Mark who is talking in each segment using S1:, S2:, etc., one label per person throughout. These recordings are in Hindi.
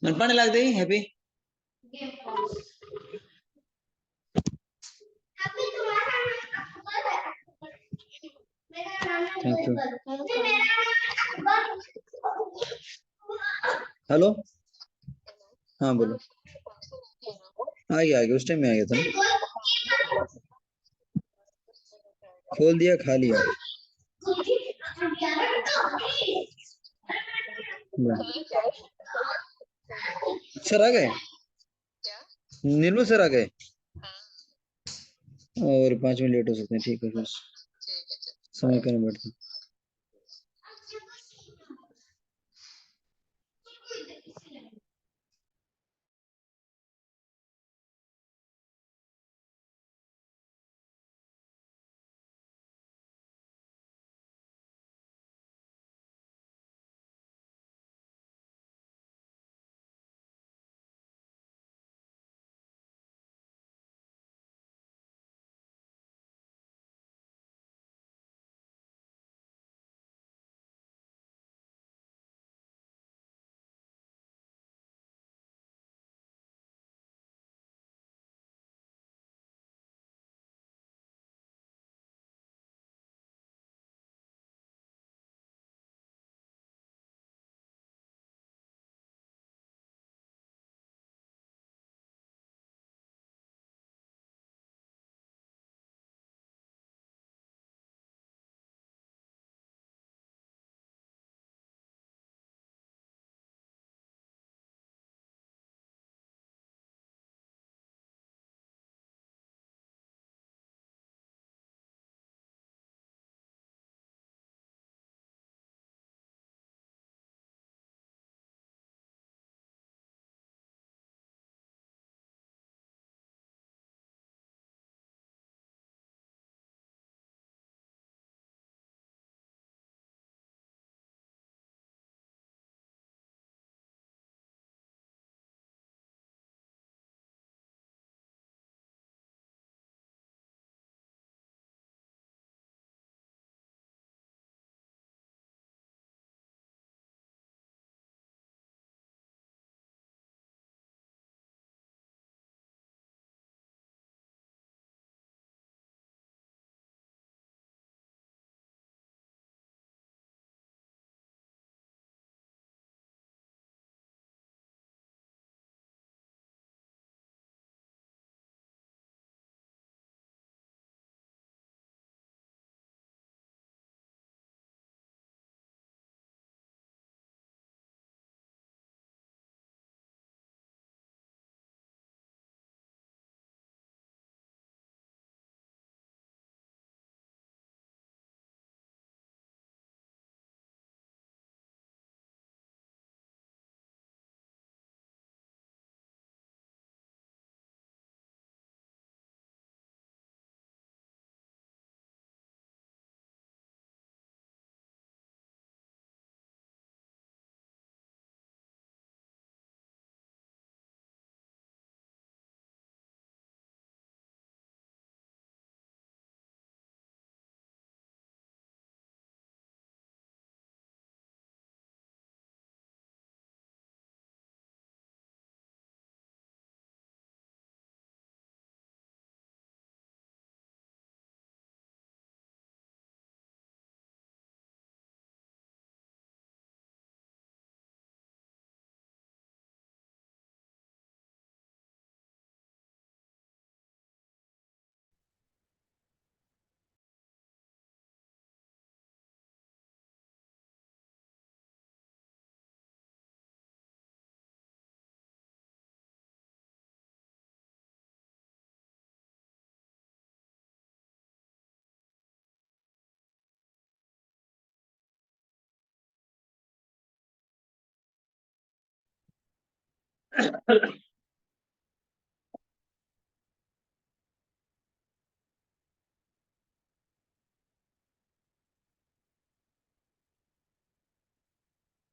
S1: मन पाने लग गई हैप्पी थैंक यू हेलो हाँ बोलो आ गया उस टाइम में आ गया था खोल दिया खा लिया सर आ गए नीलू सर आ गए और 5 मिनट लेट हो सकते हैं ठीक है फिर समय करना बैठते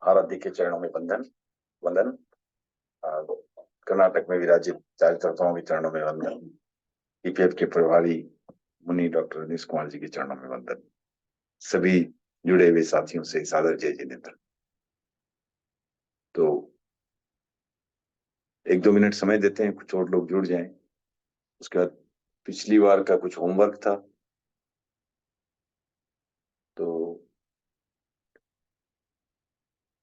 S2: आराध्य के चरणों में वंदन। कर्नाटक में विराजित चारित्रताओं के चरणों में वंदन। ईपीएफ के प्रभारी मुनि डॉक्टर रजनीश कुमार जी के चरणों में वंदन। सभी जुड़े हुए साथियों से सादर जय जिनेन्द्र। तो 1-2 मिनट समय देते हैं, कुछ और लोग जुड़ जाएं। उसके बाद पिछली बार का कुछ होमवर्क था, तो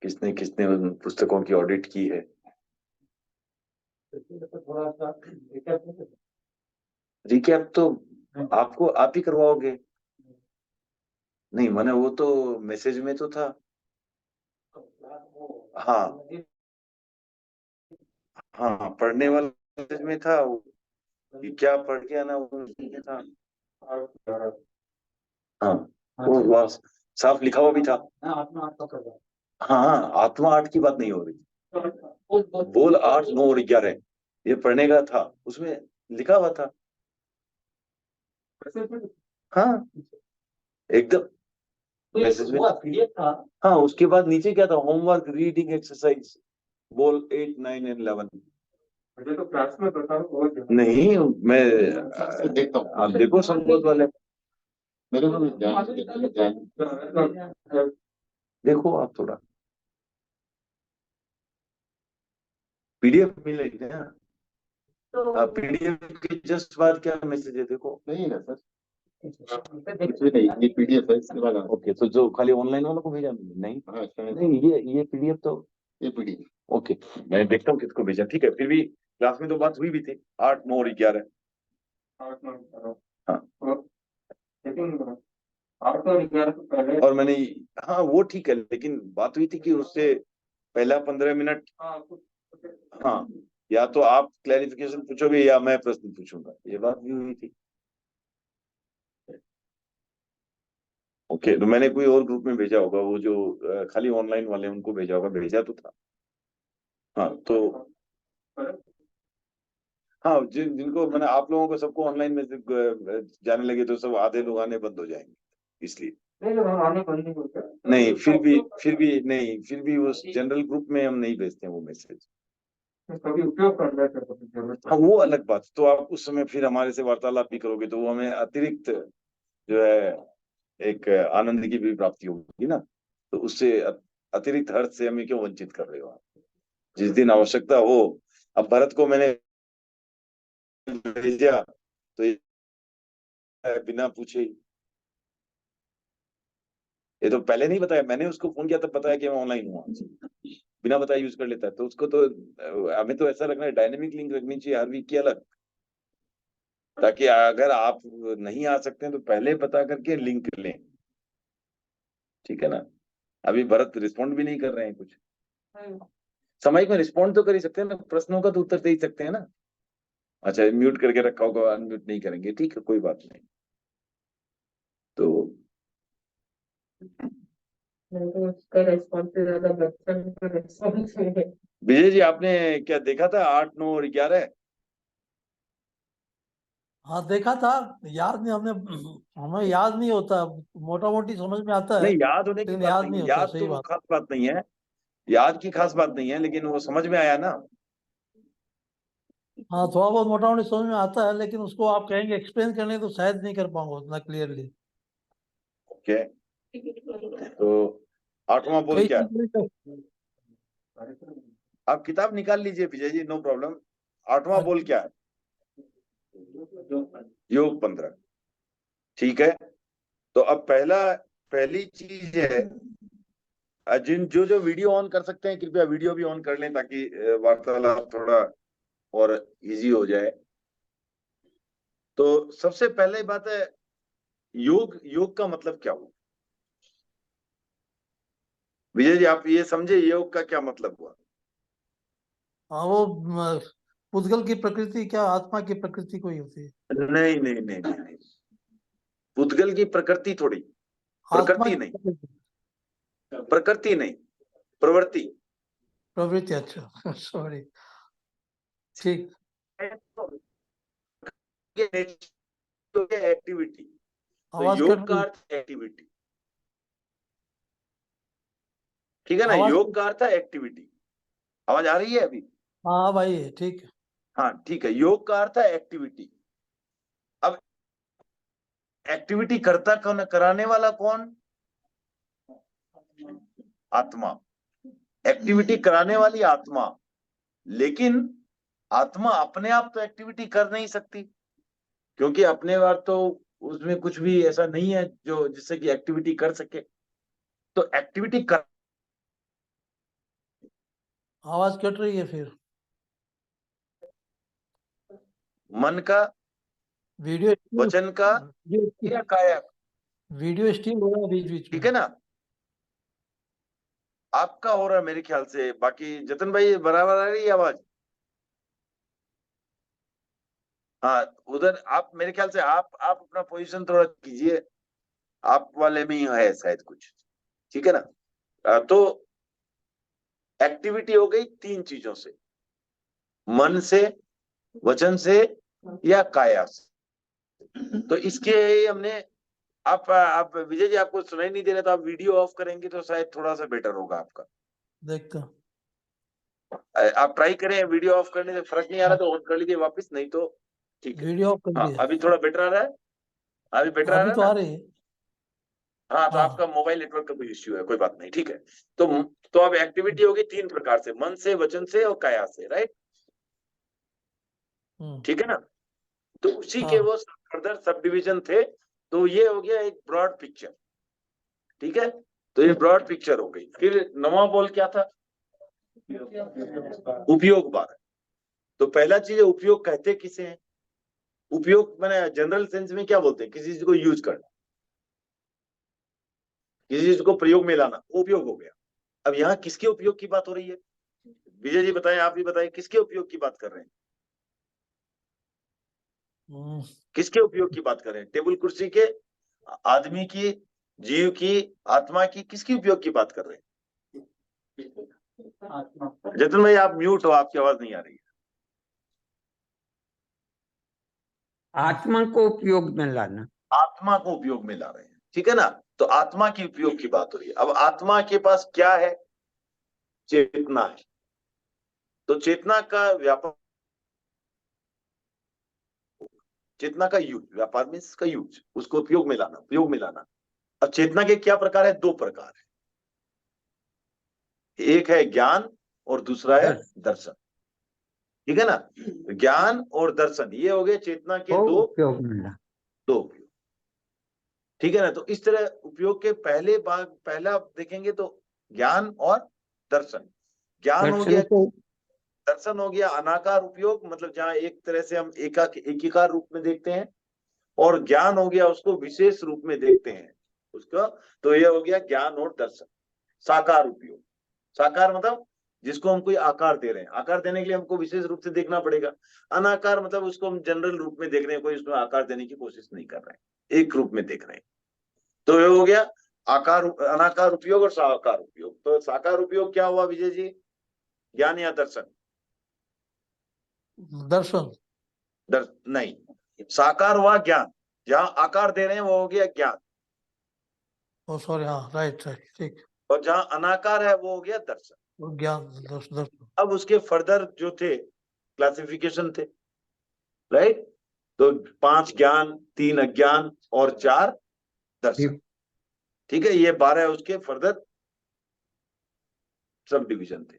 S2: किसने किसने उन पुस्तकों की ऑडिट की है? थोड़ा सा रिकैप तो आपको आप ही करवाओगे? नहीं, मैंने वो तो मैसेज में तो था। हाँ हाँ, पढ़ने वाला मैसेज में था वो, कि क्या पढ़ के आना वो था। हाँ, वो वहाँ साफ लिखा हुआ भी था। हाँ हाँ, आत्मा 8 की बात नहीं हो रही, बोल 8, 9 और 11 ये पढ़ने का था, उसमें लिखा हुआ था। हाँ एकदम मैसेज में पीडीएफ था। हाँ, उसके बाद नीचे क्या था? होमवर्क, रीडिंग एक्सरसाइज, बोल 8, 9 एंड 11। मुझे तो क्लास में बता नहीं, मैं देखता हूँ। आप देखो संगोद वाले, मेरे को देखो आप थोड़ा पीडीएफ मिलेगी ना। तो पीडीएफ के जस्ट बाद क्या मैसेज है? देखो नहीं ना सर, कुछ भी नहीं, ये पीडीएफ है इसके बाद। ओके, तो जो खाली ऑनलाइन वालों को भेजा नहीं? हाँ, नहीं, ये पीडीएफ तो ये पीडीएफ। ओके, मैं देखता हूँ किसको भेजा। ठीक है, फिर भी क्लास में तो बात हुई भी थी 8, 9 और 11। हाँ, और मैंने, हाँ वो ठीक है, लेकिन बात हुई थी कि उससे पहला 15 मिनट, हाँ, या तो आप क्लैरिफिकेशन पूछोगे या मैं प्रश्न पूछूंगा, ये बात भी हुई थी। ओके, तो मैंने कोई और ग्रुप में भेजा होगा, वो जो खाली ऑनलाइन वाले उनको भेजा होगा, भेजा तो था। हाँ तो हाँ, जिनको मैंने, आप लोगों को सबको ऑनलाइन में जाने लगे तो सब आधे लोग आने बंद हो जाएंगे, इसलिए नहीं, फिर भी नहीं, फिर भी उस जनरल ग्रुप में हम नहीं भेजते हैं वो मैसेज। कभी उपयोग कर रहे थे, हाँ वो अलग बात। तो आप उस समय फिर हमारे से वार्तालाप भी करोगे तो वो हमें अतिरिक्त जो है एक आनंद की भी प्राप्ति होगी ना, तो उससे अतिरिक्त हर्ष से हमें क्यों वंचित कर रहे हो आप? जिस दिन आवश्यकता हो, अब भरत को मैंने भेजा तो ये बिना पूछे ही, ये तो पहले नहीं बताया, मैंने उसको फोन किया तब बताया कि मैं ऑनलाइन हूँ, बिना बताए यूज कर लेता है। तो उसको तो हमें तो ऐसा रखना है, डायनेमिक लिंक रखनी चाहिए हर वीक की अलग, ताकि अगर आप नहीं आ सकते हैं तो पहले पता करके लिंक लें। ठीक है ना? अभी भरत रिस्पॉन्ड भी नहीं कर रहे हैं कुछ। सामयिक में रिस्पॉन्ड तो कर ही सकते हैं ना, प्रश्नों का तो उत्तर दे ही सकते हैं ना। अच्छा, म्यूट करके रखा होगा, अनम्यूट नहीं करेंगे, ठीक है, कोई बात नहीं। तो उसका रेस्पॉन्स से ज्यादा बच्चन का रेस्पॉन्स है। विजय जी, आपने क्या देखा था 8, 9 और 11?
S3: हाँ देखा था, याद नहीं, हमें याद नहीं होता, मोटा मोटी समझ में आता है,
S2: नहीं, याद होने की
S3: लेकिन
S2: बात
S3: याद
S2: नहीं
S3: नहीं
S2: है,
S3: होता।
S2: याद
S3: सही
S2: तो
S3: बात।
S2: खास बात नहीं है, याद की खास बात नहीं है, लेकिन वो समझ में आया ना।
S3: हाँ थोड़ा बहुत मोटा मोटी समझ में आता है, लेकिन उसको आप कहेंगे एक्सप्लेन करने तो शायद नहीं कर पाऊंगा उतना क्लियरली।
S2: ओके, तो 8वां बोल
S3: कई
S2: क्या?
S3: चीजें
S2: आप किताब निकाल लीजिए विजय जी, नो प्रॉब्लम। 8वां बोल क्या है? योग 15। ठीक है, तो अब पहली चीज है, जिन जो जो वीडियो ऑन कर सकते हैं कृपया वीडियो भी ऑन कर लें, ताकि वार्तालाप थोड़ा और इजी हो जाए। तो सबसे पहले बात है, योग का मतलब क्या हुआ? विजय जी, आप ये समझे योग का क्या मतलब हुआ?
S3: हाँ वो पुद्गल की प्रकृति, क्या आत्मा की प्रकृति कोई होती है?
S2: नहीं नहीं नहीं नहीं नहीं, पुद्गल की प्रकृति थोड़ी,
S3: आत्मा
S2: प्रकृति
S3: की
S2: नहीं,
S3: प्रकृति,
S2: प्रकृति नहीं, प्रवृत्ति।
S3: प्रवृत्ति। अच्छा सॉरी, ठीक।
S2: एक्टिविटी, तो
S3: आवाज कट
S2: योग का
S3: रही।
S2: अर्थ एक्टिविटी। ठीक है ना।
S3: आवाज
S2: योग का अर्थ है एक्टिविटी। आवाज आ रही है अभी?
S3: हाँ भाई ठीक है।
S2: हाँ ठीक है, योग का अर्थ है एक्टिविटी। अब एक्टिविटी करता कौन, कराने वाला कौन? आत्मा। एक्टिविटी कराने वाली आत्मा। लेकिन आत्मा अपने आप तो एक्टिविटी कर नहीं सकती, क्योंकि अपने बार तो उसमें कुछ भी ऐसा नहीं है जो जिससे कि एक्टिविटी कर सके। तो एक्टिविटी कर
S3: आवाज कट रही है फिर।
S2: मन का,
S3: वीडियो
S2: वचन का या काया,
S3: वीडियो स्टिल हो रहा है बीच बीच
S2: ठीक
S3: में।
S2: है ना। आपका हो रहा है मेरे ख्याल से, बाकी जतन भाई बराबर आ रही है आवाज? हाँ उधर आप, मेरे ख्याल से आप अपना पोजीशन थोड़ा कीजिए, आप वाले में ही है शायद कुछ, ठीक है ना। तो एक्टिविटी हो गई तीन चीजों से, मन से, वचन से या काया से। तो इसके हमने, आप विजय जी आपको सुनाई नहीं दे रहा, तो आप वीडियो ऑफ करेंगे तो शायद थोड़ा सा बेटर होगा आपका।
S3: देखता हूँ।
S2: आप ट्राई करें, वीडियो ऑफ करने से फर्क नहीं आ रहा तो ऑन कर लीजिए वापस, नहीं तो ठीक है।
S3: वीडियो ऑफ कर
S2: हाँ
S3: दिया।
S2: अभी थोड़ा बेटर आ रहा है, अभी बेटर आ
S3: अभी
S2: रहा है
S3: तो आ
S2: ना।
S3: रही है।
S2: हाँ तो
S3: हाँ।
S2: आपका मोबाइल नेटवर्क का कोई इश्यू है, कोई बात नहीं, ठीक है। तो अब एक्टिविटी होगी तीन प्रकार से, मन से, वचन से और काया से, राइट, ठीक है ना। तो उसी के
S3: हाँ।
S2: वो फर्दर सब डिविजन थे। तो ये हो गया एक ब्रॉड पिक्चर, ठीक है। तो ये ब्रॉड पिक्चर हो गई। फिर नवा बोल क्या था? उपयोग बार। तो पहला चीज है उपयोग, कहते किसे हैं? उपयोग मैंने जनरल सेंस में क्या बोलते हैं? किसी चीज को यूज करना, किसी चीज को प्रयोग में लाना, वो उपयोग हो गया। अब यहाँ किसके उपयोग की बात हो रही है? विजय जी बताएं, आप भी बताएं, किसके उपयोग की बात कर रहे हैं? किसके उपयोग की बात कर रहे हैं? टेबल कुर्सी के, आदमी की, जीव की, आत्मा की, किसकी उपयोग की बात कर रहे हैं? जतिन भाई आप म्यूट हो, आपकी आवाज नहीं आ रही है।
S4: आत्मा को उपयोग में लाना।
S2: आत्मा को उपयोग में ला रहे हैं, ठीक है ना। तो आत्मा की उपयोग की बात हो रही है। अब आत्मा के पास क्या है? चेतना है। तो चेतना का व्यापार, चेतना का यूज, व्यापार में इसका यूज, उसको उपयोग में लाना, उपयोग में लाना। अब चेतना के क्या प्रकार है? दो प्रकार है, एक है ज्ञान और दूसरा है दर्शन, ठीक है ना। ज्ञान और दर्शन ये हो गए चेतना के
S4: को
S2: दो
S4: उपयोग में लाना।
S2: दो उपयोग, ठीक है ना। तो इस तरह उपयोग के पहले भाग, पहला देखेंगे तो ज्ञान और दर्शन। ज्ञान हो
S4: दर्शन
S2: गया,
S4: को
S2: दर्शन हो गया अनाकार उपयोग, मतलब जहां एक तरह से हम एकीकार रूप में देखते हैं, और ज्ञान हो गया उसको विशेष रूप में देखते हैं उसका। तो ये हो गया ज्ञान और दर्शन। साकार उपयोग, साकार मतलब जिसको हम कोई आकार दे रहे हैं, आकार देने के लिए हमको विशेष रूप से देखना पड़ेगा। अनाकार मतलब उसको हम जनरल रूप में देख रहे हैं, कोई उसमें आकार देने की कोशिश नहीं कर रहे हैं, एक रूप में देख रहे हैं। तो ये हो गया आकार, अनाकार उपयोग और साकार उपयोग। तो साकार उपयोग क्या हुआ विजय जी? ज्ञान या दर्शन?
S3: दर्शन।
S2: नहीं, साकार हुआ ज्ञान, जहां आकार दे रहे हैं वो हो गया ज्ञान,
S3: ओ सॉरी, हाँ राइट राइट ठीक।
S2: और जहां अनाकार है वो हो गया दर्शन।
S3: वो ज्ञान दर्शन।
S2: अब उसके फर्दर जो थे क्लासिफिकेशन थे, राइट। तो 5 ज्ञान, 3 अज्ञान और 4 दर्शन, ठीक है। ये 12 उसके फर्दर सब डिविजन थे,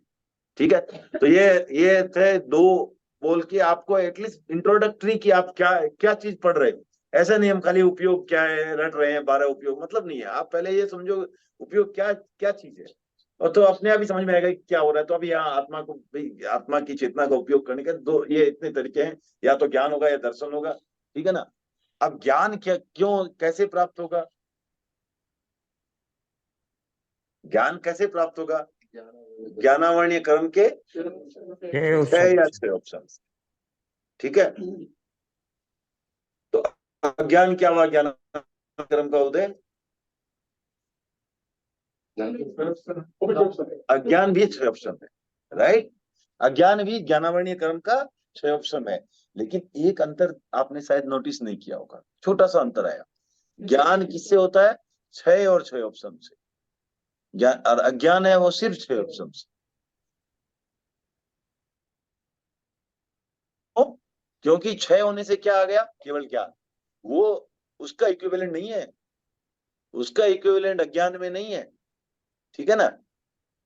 S2: ठीक है। तो ये थे दो बोल के आपको एटलीस्ट इंट्रोडक्टरी की आप क्या क्या चीज पढ़ रहे हो। ऐसा नहीं हम खाली उपयोग क्या है रट रहे हैं, 12 उपयोग मतलब नहीं है। आप पहले ये समझो उपयोग क्या क्या चीज है, और तो अपने आप ही समझ में आएगा कि क्या हो रहा है। तो अभी यहाँ आत्मा को, आत्मा की चेतना का उपयोग करने के दो ये इतने तरीके हैं, या तो ज्ञान होगा या दर्शन होगा, ठीक है ना। अब ज्ञान क्या, क्यों, कैसे प्राप्त होगा? ज्ञान कैसे प्राप्त होगा? ज्ञानावरणीय कर्म के 6 या 6 ऑप्शन, ठीक है। तो अज्ञान क्या हुआ? ज्ञान कर्म का उदय, अज्ञान भी 6 ऑप्शन है, राइट। अज्ञान भी ज्ञानावरणीय कर्म का 6 ऑप्शन है। लेकिन एक अंतर आपने शायद नोटिस नहीं किया होगा, छोटा सा अंतर आया। ज्ञान किससे होता है? 6 और 6 ऑप्शन से। ज्ञान और अज्ञान है वो सिर्फ 6 उपसम से। क्योंकि 6 होने से क्या आ गया, केवल ज्ञान, वो उसका इक्विवेलेंट नहीं है, उसका इक्विवेलेंट अज्ञान में नहीं है, ठीक है ना।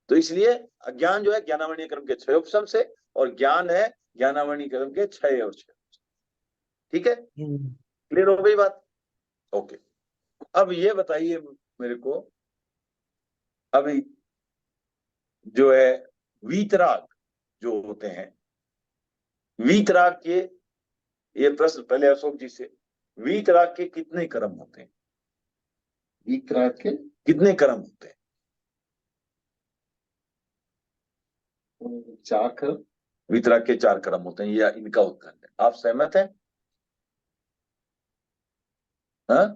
S2: तो इसलिए अज्ञान जो है ज्ञानावरणीय क्रम के 6 उपसम से, और ज्ञान है ज्ञानावरणीय क्रम के 6 और 6। ठीक है, क्लियर हो गई बात? ओके, अब ये बताइए मेरे को, अभी जो है वीतराग जो होते हैं, वीतराग के, ये प्रश्न पहले अशोक जी से, वीतराग के कितने कर्म होते हैं?
S5: वीतराग के
S2: कितने कर्म होते हैं?
S5: 4 कर्म।
S2: वीतराग के 4 कर्म होते हैं, या इनका उत्तर है। आप सहमत हैं? हाँ,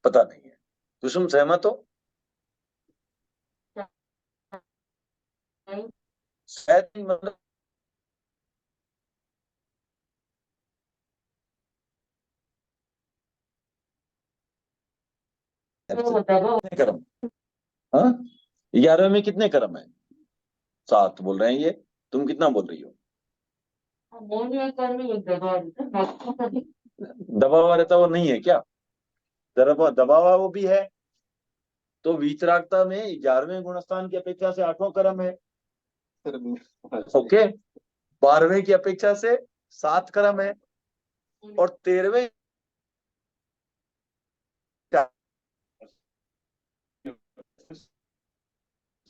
S2: पता नहीं है, कुसुम सहमत हो? शायद नहीं, मतलब कितने कर्म? हाँ, 11वें में कितने कर्म है? 7 बोल रहे हैं ये, तुम कितना बोल रही हो? दबा हुआ रहता वो नहीं है क्या? दबा हुआ वो भी है। तो वीतरागता में 11वें गुणस्थान की अपेक्षा से 8वां कर्म है। ओके, 12वें की अपेक्षा से 7 कर्म है, और 13वें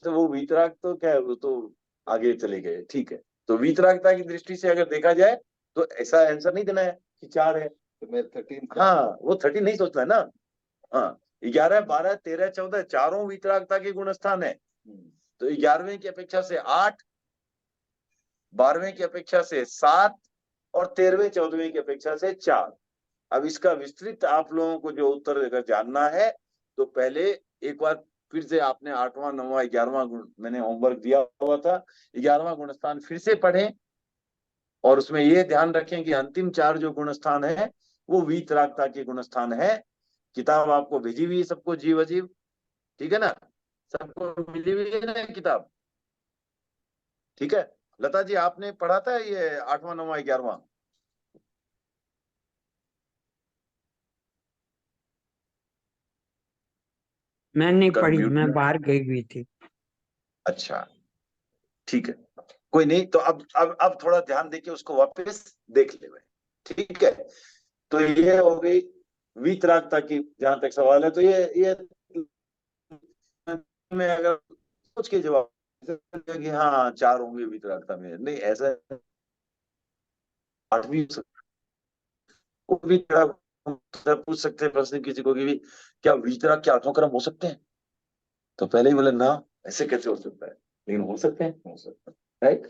S2: तो वो वीतराग तो क्या है, वो तो आगे चले गए। ठीक है, तो वीतरागता की दृष्टि से अगर देखा जाए तो ऐसा आंसर नहीं देना है कि 4 है,
S5: तो मैं 13
S2: हाँ वो 13 नहीं सोचना है ना। हाँ, 11, 12, 13, 14 चारों वीतरागता के गुण स्थान है। तो 11वें की अपेक्षा से 8, 12वें की अपेक्षा से 7, और 13वें 14वें की अपेक्षा से 4। अब इसका विस्तृत आप लोगों को जो उत्तर अगर जानना है तो पहले एक बार फिर से आपने 8वां, 9वां, 11वां गुण, मैंने होमवर्क दिया हुआ था, 11वां गुण स्थान फिर से पढ़ें, और उसमें ये ध्यान रखें कि अंतिम 4 जो गुण स्थान है वो वीतरागता के गुण स्थान है। किताब आपको भेजी हुई है सबको, जीव अजीब, ठीक है ना, सबको मिली हुई है ना किताब? ठीक है, लता जी आपने पढ़ा था ये 8वां, 9वां, 11वां?
S4: मैं नहीं
S2: कर
S4: पढ़ी,
S2: म्यूट
S4: मैं
S2: में।
S4: बाहर गई हुई थी।
S2: अच्छा, ठीक है, कोई नहीं, तो अब थोड़ा ध्यान देके उसको वापस देख ले। ठीक है, तो ये हो गई वीतरागता की जहां तक सवाल है। तो ये में अगर सोच के जवाब कि हाँ 4 होंगे वीतरागता में, नहीं ऐसा 8वीं को भी पूछ सकते हैं प्रश्न किसी को कि भी क्या वीतराग के 8वां क्रम हो सकते हैं? तो पहले ही बोले ना, ऐसे कैसे हो सकता है, लेकिन हो सकते हैं, हो सकता है, राइट।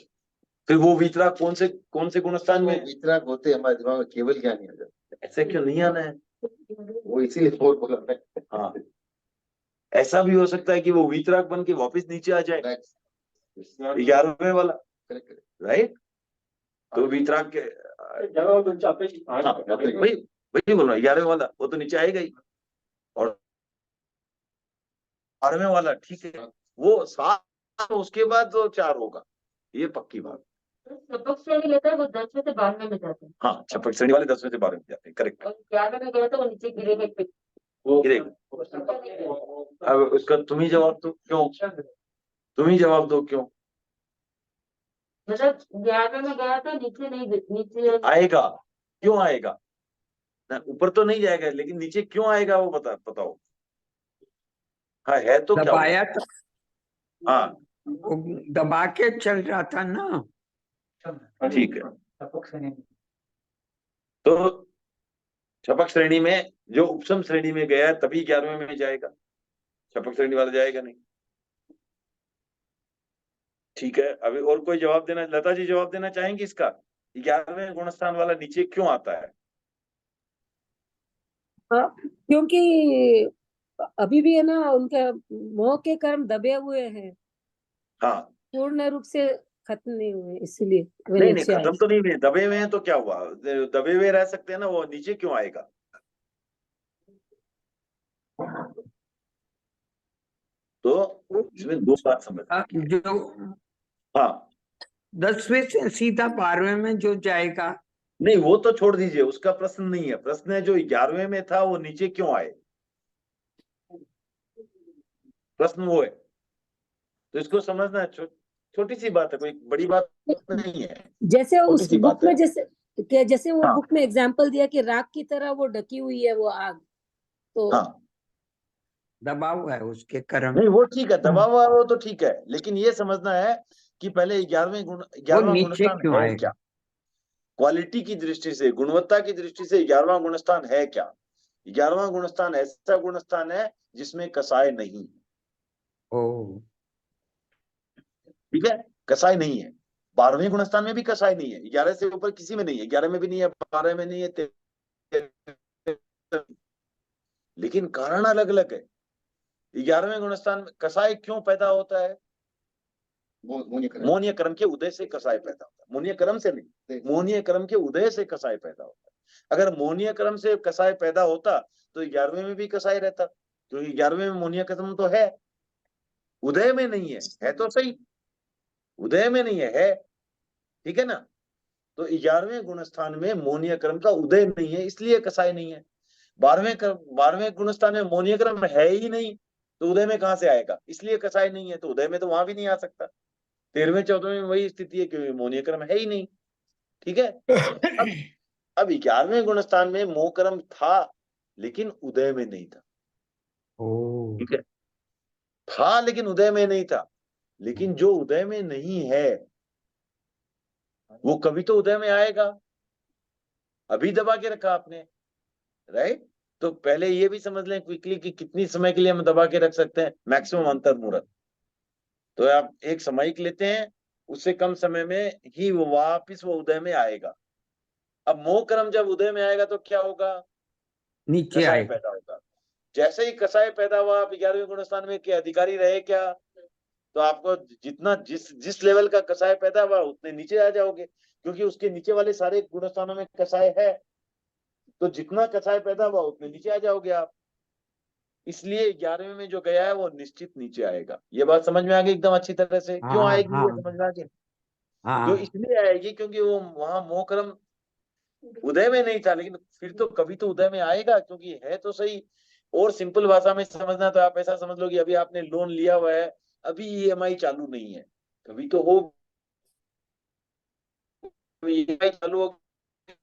S2: फिर वो वीतराग कौन से गुणस्थान में?
S5: वीतराग होते हमारे दिमाग में केवल ज्ञान ही आ जाता
S2: ऐसे क्यों नहीं आना है?
S5: है, वो इसीलिए और बोला मैं।
S2: हाँ, ऐसा भी हो सकता है कि वो वीतराग बन के वापस नीचे आ जाए, 11वें वाला,
S5: करेक्ट।
S2: राइट। तो वीतराग के हाँ, वही वही बोल रहा हूँ, 11वें वाला वो तो नीचे आएगा ही, और 12वें वाला ठीक है, वो 7 उसके बाद तो 4 होगा, ये पक्की बात।
S6: छपक श्रेणी लेता है वो 10वें से 12वें में जाता है,
S2: हाँ, छपक श्रेणी वाले 10वें से 12वें में जाते हैं, करेक्ट,
S6: और 11वें में गया तो वो नीचे गिरेगा पे।
S2: गिरेगा। अब उसका तुम ही जवाब दो, क्यों? तुम ही जवाब दो क्यों?
S6: मतलब 11वें में गया तो नीचे नहीं, नीचे
S2: आएगा, क्यों आएगा? ना, ऊपर तो नहीं जाएगा, लेकिन नीचे क्यों आएगा वो बताओ। हाँ, है तो क्या हुआ?
S4: दबाया तो,
S2: हाँ
S4: वो दबा के चल रहा था ना।
S2: ठीक है, तो छपक श्रेणी में जो उपसम श्रेणी में गया है तभी 11वें में जाएगा, छपक श्रेणी वाला जाएगा नहीं। ठीक है, अभी और कोई जवाब देना, लता जी जवाब देना चाहेंगे इसका, 11वें गुणस्थान वाला नीचे क्यों आता है?
S7: हाँ, क्योंकि अभी भी है ना उनके मोह के कर्म दबे हुए हैं,
S2: हाँ,
S7: पूर्ण रूप से खत्म नहीं हुए, इसीलिए वे
S2: नहीं
S7: नीचे आए।
S2: खत्म तो नहीं हुए, दबे हुए हैं, तो क्या हुआ, दबे हुए रह सकते हैं ना, वो नीचे क्यों आएगा? तो इसमें दो बात समझ।
S4: जो
S2: हाँ
S4: 10वीं से सीधा 12वें में जो जाएगा,
S2: नहीं वो तो छोड़ दीजिए, उसका प्रश्न नहीं है। प्रश्न है जो 11वें में था वो नीचे क्यों आए, प्रश्न वो है। तो इसको समझना है, छोटी सी बात है, कोई बड़ी बात नहीं है,
S7: जैसे
S2: छोटी
S7: उस
S2: सी
S7: बुक
S2: बात है।
S7: में जैसे वो
S2: हाँ
S7: बुक में एग्जाम्पल दिया कि राख की तरह वो ढकी हुई है वो आग, तो
S2: हाँ
S4: दबा हुआ है उसके कर्म,
S2: नहीं वो ठीक है, दबा हुआ है वो तो ठीक है, लेकिन ये समझना है कि पहले
S4: वो
S2: 11वां
S4: नीचे
S2: गुणस्थान
S4: क्यों
S2: है
S4: आएगा?
S2: क्या, क्वालिटी की दृष्टि से, गुणवत्ता की दृष्टि से 11वां गुणस्थान है क्या। 11वां गुणस्थान ऐसा गुणस्थान है जिसमें कसाय नहीं,
S4: ओ
S2: ठीक है, कसाय नहीं है। 12वें गुणस्थान में भी कसाय नहीं है, 11 से ऊपर किसी में नहीं है, 11 में भी नहीं है, 12 में नहीं है, लेकिन कारण अलग अलग है। 11वें गुणस्थान में कसाय क्यों पैदा होता है, मोहनीय क्रम के उदय से कसाय पैदा होता है, मोहनीय क्रम से नहीं, मोहनीय क्रम के उदय से कसाय पैदा होता है। अगर मोहनीय क्रम से कसाय पैदा होता तो 11वें में भी कसाय रहता, क्योंकि 11वें में मोहनीय क्रम तो है, उदय में नहीं है तो सही, उदय में नहीं है, ठीक है ना। तो 11वें गुणस्थान में मोहनीय क्रम का उदय नहीं है, इसलिए कसाय नहीं है। 12वें गुणस्थान में मोहनीय क्रम है ही नहीं, तो उदय में कहां से आएगा, इसलिए कसाय नहीं है, तो उदय में तो वहां भी नहीं आ सकता। 13वें 14वें में वही स्थिति है, क्योंकि मोहनीय क्रम है ही नहीं, ठीक है। अब 11वें गुणस्थान में मोह क्रम था लेकिन उदय में नहीं था,
S4: ओ
S2: ठीक है, था लेकिन उदय में नहीं था। लेकिन जो उदय में नहीं है वो कभी तो उदय में आएगा, अभी दबा के रखा आपने, राइट। तो पहले ये भी समझ लें क्विकली कि कितनी समय के लिए हम दबा के रख सकते हैं, मैक्सिमम अंतर मुहूर्त। तो आप एक सामयिक लेते हैं, उससे कम समय में ही वो वापिस वो उदय में आएगा। अब मोह क्रम जब उदय में आएगा तो क्या होगा,
S4: नीचे
S2: कसाय
S4: आएगा।
S2: पैदा होगा। जैसे ही कसाय पैदा हुआ, आप 11वें गुणस्थान में के अधिकारी रहे क्या, तो आपको जितना जिस जिस लेवल का कसाय पैदा हुआ उतने नीचे आ जाओगे, क्योंकि उसके नीचे वाले सारे गुणस्थानों में कसाय है, तो जितना कसाय पैदा हुआ उतने नीचे आ जाओगे आप। इसलिए 11वें में जो गया है वो निश्चित नीचे आएगा। ये बात समझ में आ गई एकदम अच्छी तरह से, क्यों
S4: हाँ
S2: आएगी
S4: हाँ
S2: ये समझ में आ गई। जो
S4: हाँ
S2: इसलिए आएगी क्योंकि वो वहां मोह क्रम उदय में नहीं था, लेकिन फिर तो कभी तो उदय में आएगा, क्योंकि है तो सही। और सिंपल भाषा में समझना तो आप ऐसा समझ लो कि अभी आपने लोन लिया हुआ है, अभी ईएमआई चालू नहीं है, कभी तो हो, ईएमआई चालू हो,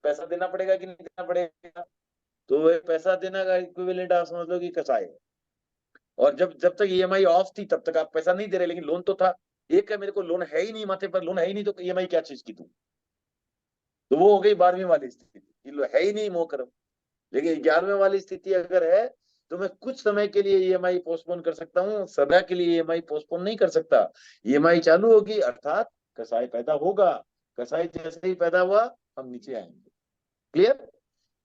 S2: पैसा देना पड़ेगा कि नहीं देना पड़ेगा, तो वह पैसा देना का इक्विवेलेंट आप समझ लो कि कसाय है। और जब जब तक ईएमआई ऑफ थी तब तक आप पैसा नहीं दे रहे, लेकिन लोन तो था। एक है मेरे को लोन है ही नहीं, माथे पर लोन है ही नहीं, तो ईएमआई क्या चीज की तू, तो वो हो गई 12वीं वाली स्थिति, है ही नहीं मोह क्रम। लेकिन 11वें वाली स्थिति अगर है तो मैं कुछ समय के लिए ईएमआई पोस्टपोन कर सकता हूँ, सदा के लिए ईएमआई पोस्टपोन नहीं कर सकता। ईएमआई चालू होगी अर्थात कसाय पैदा होगा, कसाय जैसे ही पैदा हुआ हम नीचे आएंगे। क्लियर।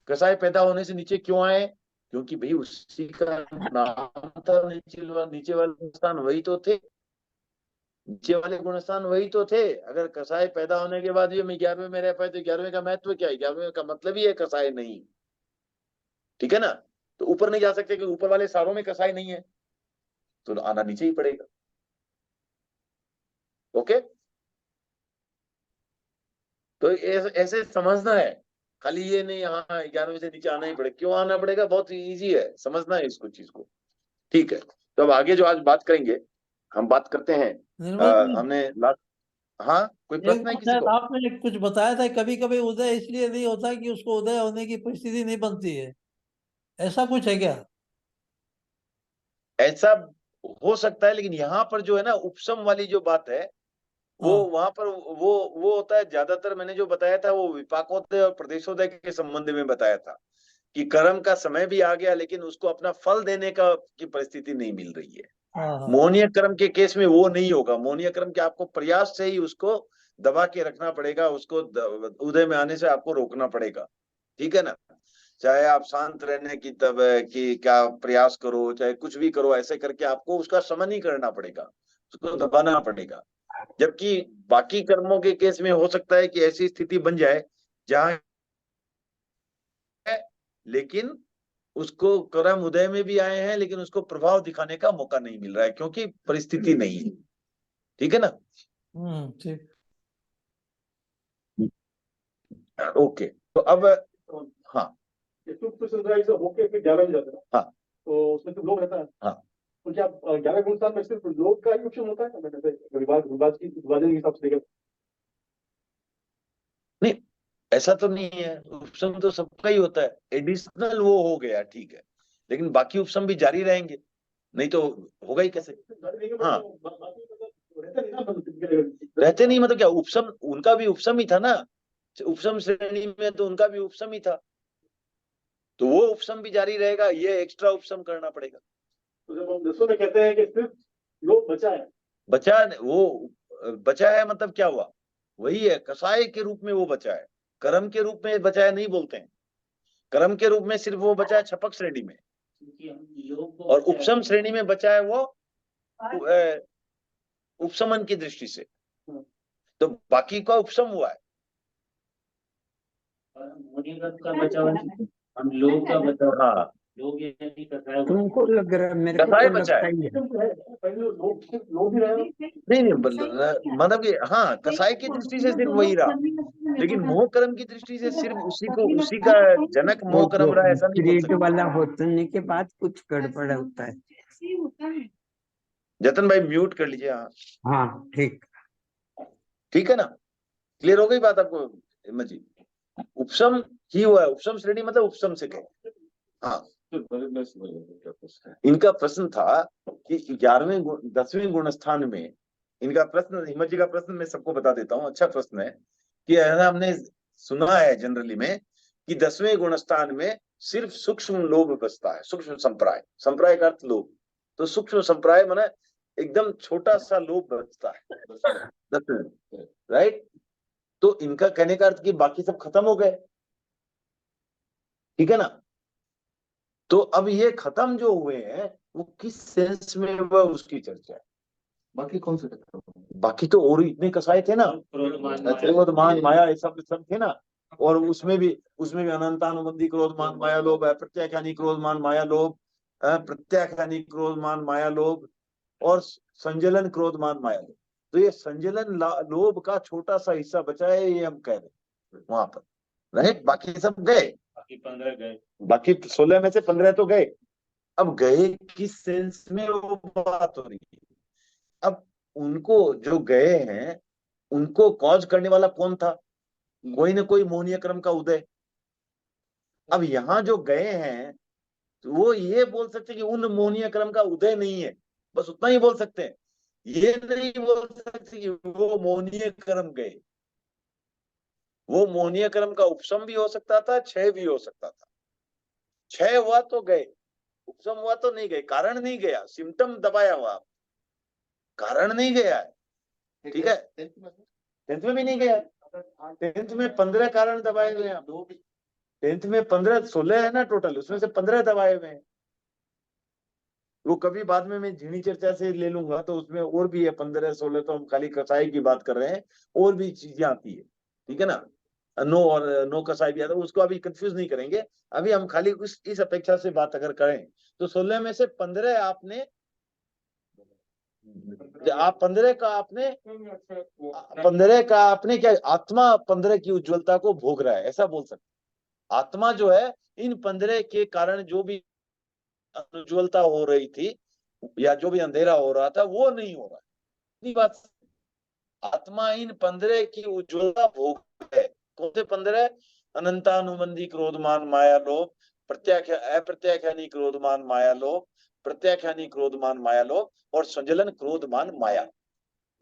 S2: कसाय पैदा होने से नीचे क्यों आए, क्योंकि भाई उसी का नाम था, नीचे वाले गुणस्थान वही तो थे, नीचे वाले गुणस्थान वही तो थे। अगर कसाय पैदा होने के बाद भी हम 11वें में रह पाए तो 11वें का महत्व क्या है, 11वें का मतलब ही है कसाय नहीं, ठीक है ना। तो ऊपर नहीं जा सकते क्योंकि ऊपर वाले सारों में कसाय नहीं है, तो आना नीचे ही पड़ेगा। ओके, तो ऐसे समझना है, खाली ये नहीं हाँ 11वें से नीचे आना ही पड़ेगा, क्यों आना पड़ेगा, बहुत इजी है समझना है इसको चीज को, ठीक है। तो अब आगे जो आज बात करेंगे, हम बात करते हैं
S3: निर्मल जी,
S2: हमने लास्ट, हाँ कोई
S3: एक
S2: प्रश्न है
S3: बात
S2: किसी
S3: शायद
S2: को।
S3: आपने कुछ बताया था, कभी कभी उदय इसलिए नहीं होता कि उसको उदय होने की परिस्थिति नहीं बनती है, ऐसा कुछ है क्या?
S2: ऐसा हो सकता है, लेकिन यहाँ पर जो है ना उपशम वाली जो बात है वो
S3: हाँ
S2: वहां पर वो होता है ज्यादातर। मैंने जो बताया था वो विपाकोदय और प्रदेशोदय के संबंध में बताया था कि कर्म का समय भी आ गया लेकिन उसको अपना फल देने का की परिस्थिति नहीं मिल रही है।
S3: हाँ हाँ
S2: मोहनीय कर्म के केस में वो नहीं होगा, मोहनीय कर्म के आपको प्रयास से ही उसको दबा के रखना पड़ेगा, उसको उदय में आने से आपको रोकना पड़ेगा, ठीक है ना। चाहे आप शांत रहने की तब कि क्या प्रयास करो, चाहे कुछ भी करो, ऐसे करके आपको उसका शमन ही करना पड़ेगा, उसको दबाना पड़ेगा। जबकि बाकी कर्मों के केस में हो सकता है कि ऐसी स्थिति बन जाए जहां है लेकिन उसको क्रम उदय में भी आए हैं, लेकिन उसको प्रभाव दिखाने का मौका नहीं मिल रहा है क्योंकि परिस्थिति नहीं है। ठीक है ना?
S3: ठीक।
S2: ओके, तो अब हाँ
S8: सूक्ष्म सनराइज होके फिर 11 में जाता है ना।
S2: हाँ।
S8: तो उसमें तो लोग रहता है।
S2: हाँ।
S8: तो क्या 11 गुण स्थान में सिर्फ लोग का ही ऑप्शन होता है? मैं जैसे विभाजन के हिसाब से देखा
S2: नहीं, ऐसा तो नहीं है, उपसम तो सबका ही होता है, एडिशनल वो हो गया ठीक है, लेकिन बाकी उपसम भी जारी रहेंगे, नहीं तो होगा ही कैसे? हाँ। रहते नहीं मतलब क्या, उपसम उनका भी उपसम ही था ना, उपसम श्रेणी में तो उनका भी उपसम ही था, तो वो उपसम भी जारी रहेगा, ये एक्स्ट्रा उपसम करना पड़ेगा।
S8: तो जब हम दसों में कहते हैं कि सिर्फ लोग बचा है,
S2: वो बचा है मतलब क्या हुआ, वही है, कसाय के रूप में वो बचा है, कर्म के रूप में बचा है नहीं बोलते हैं, कर्म के रूप में सिर्फ वो बचा है छपक श्रेणी में, और उपसम श्रेणी में बचा है वो उपसमन की दृष्टि से, तो बाकी का उपसम हुआ है।
S9: का बचाव हम लोग का बचाव,
S2: हाँ,
S9: लोग ये नहीं कर रहा है।
S4: तुमको लग रहा है, मेरे को
S2: कसाय
S4: तो
S2: बचा
S4: लगता
S2: है।
S4: ही है।
S8: पहले लोग ही रहे।
S2: नहीं मतलब कि हाँ, कसाय की दृष्टि से सिर्फ वही रहा, लेकिन मोह कर्म की दृष्टि से सिर्फ उसी का जनक
S4: वो
S2: मोह कर्म
S4: जो
S2: रहा, ऐसा नहीं बोल
S4: ग्रेड
S2: सकते।
S4: वाला होने के बाद कुछ गड़बड़ होता है।
S2: जतन भाई म्यूट कर लीजिए। हाँ
S4: हाँ ठीक।
S2: ठीक है ना, क्लियर हो गई बात आपको हिम्मत जी? उपसम ही हुआ है, उपसम श्रेणी मतलब उपसम से कहे। हाँ, इनका प्रश्न था कि 10वें गुण स्थान में, इनका प्रश्न, हिम्मत जी का प्रश्न मैं सबको बता देता हूँ, अच्छा प्रश्न है कि ऐसा हमने सुना है जनरली में कि 10वें गुण स्थान में सिर्फ सूक्ष्म लोभ बचता है, सूक्ष्म संप्राय, संप्राय का अर्थ लोभ, तो सूक्ष्म संप्राय माने एकदम छोटा सा लोभ बचता है 10वें, राइट? तो इनका कहने का अर्थ कि बाकी सब खत्म हो गए, ठीक है ना? तो अब ये खत्म जो हुए हैं वो किस सेंस में हुआ उसकी चर्चा है।
S5: बाकी कौन से?
S2: बाकी तो और इतने कसाय थे ना, क्रोध मान माया ये सब थे ना, और उसमें भी अनंतानुबंधी क्रोध मान माया लोभ है, प्रत्याख्यानी क्रोध मान माया लोभ, प्रत्याख्यानी क्रोध मान माया लोभ, और संजलन क्रोध मान माया लोभ। तो ये संजलन लोभ का छोटा सा हिस्सा बचा है, ये हम कह रहे हैं वहां पर, राइट? बाकी सब गए,
S9: बाकी 15 गए,
S2: बाकी 16 में से 15 तो गए। अब गए किस सेंस में वो बात हो रही है? अब उनको जो गए हैं उनको कॉज करने वाला कौन था? कोई ना कोई मोहनीय क्रम का उदय। अब यहाँ जो गए हैं तो वो ये बोल सकते कि उन मोहनीय क्रम का उदय नहीं है, बस उतना ही बोल सकते हैं, ये नहीं बोल सकते कि वो मोहनीय क्रम गए। वो मोहनीय क्रम का उपशम भी हो सकता था, क्षय भी हो सकता था। क्षय हुआ तो गए, उपशम हुआ तो नहीं गए, कारण नहीं गया, सिम्टम दबाया हुआ, कारण नहीं गया है, ठीक है? 10th में भी नहीं गया, 10th में 15 कारण दबाए हुए हैं, 10th में 16 है ना टोटल, उसमें से 15 दबाए हुए हैं। वो कभी बाद में मैं झीणी चर्चा से ले लूंगा, तो उसमें और भी है 15-16, तो हम खाली कसाई की बात कर रहे हैं, और भी चीजें आती है, ठीक है ना? नो कसाई भी आता है, उसको अभी कंफ्यूज नहीं करेंगे, अभी हम खाली इस अपेक्षा से बात अगर करें तो 16 में से 15 आपने, आप 15 का आपने क्या, आत्मा 15 की उज्ज्वलता को भोग रहा है, ऐसा बोल सकते। आत्मा जो है इन 15 के कारण जो भी उज्ज्वलता हो रही थी या जो भी अंधेरा हो रहा था वो नहीं हो रहा है, इतनी बात। आत्मा इन 15 की उज्ज्वलता भोग है। कौन से 15? अनंतानुबंधी क्रोधमान माया लोभ, अप्रत्याख्यानी क्रोधमान माया लोभ, प्रत्याख्यानी क्रोधमान माया लोभ, और संजलन क्रोधमान माया,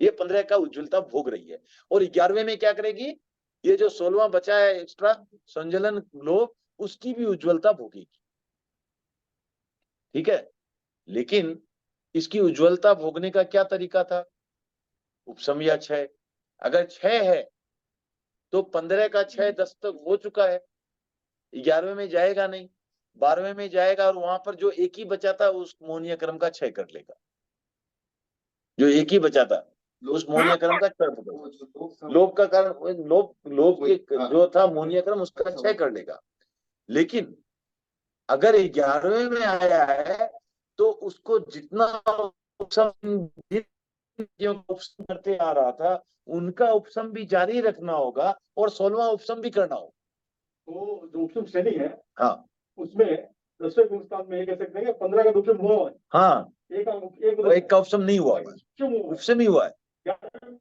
S2: ये 15 का उज्ज्वलता भोग रही है। और 11वें में क्या करेगी? ये जो 16वां बचा है एक्स्ट्रा संजलन लोभ, उसकी भी उज्ज्वलता भोगेगी, ठीक है? लेकिन इसकी उज्ज्वलता भोगने का क्या तरीका था? उपशम या क्षय। अगर क्षय है तो 15 का क्षय 10 तक हो चुका है, 11वें में जाएगा नहीं, 12वें में जाएगा, और वहां पर जो एक ही बचा था उस मोहनीय क्रम का क्षय कर लेगा। जो एक ही बचा था उस मोहनीय क्रम का क्षय, लोभ का कारण, लोभ के जो था मोहनीय क्रम, उसका क्षय कर लेगा। लेकिन अगर 11वें में आया है तो उसको जितना उपसम उपसम करते आ रहा था उनका उपसम भी जारी रखना होगा और 16वां उपसम भी करना होगा।
S8: तो जो उपसम श्रेणी है
S2: हाँ
S8: उसमें 10वें गुणस्थान में ये कह सकते हैं कि 15 का उपसम हुआ है,
S2: हाँ,
S8: एक
S2: का उपसम नहीं हुआ है,
S8: क्यों हुआ है?
S2: उपसम ही हुआ है,
S8: 11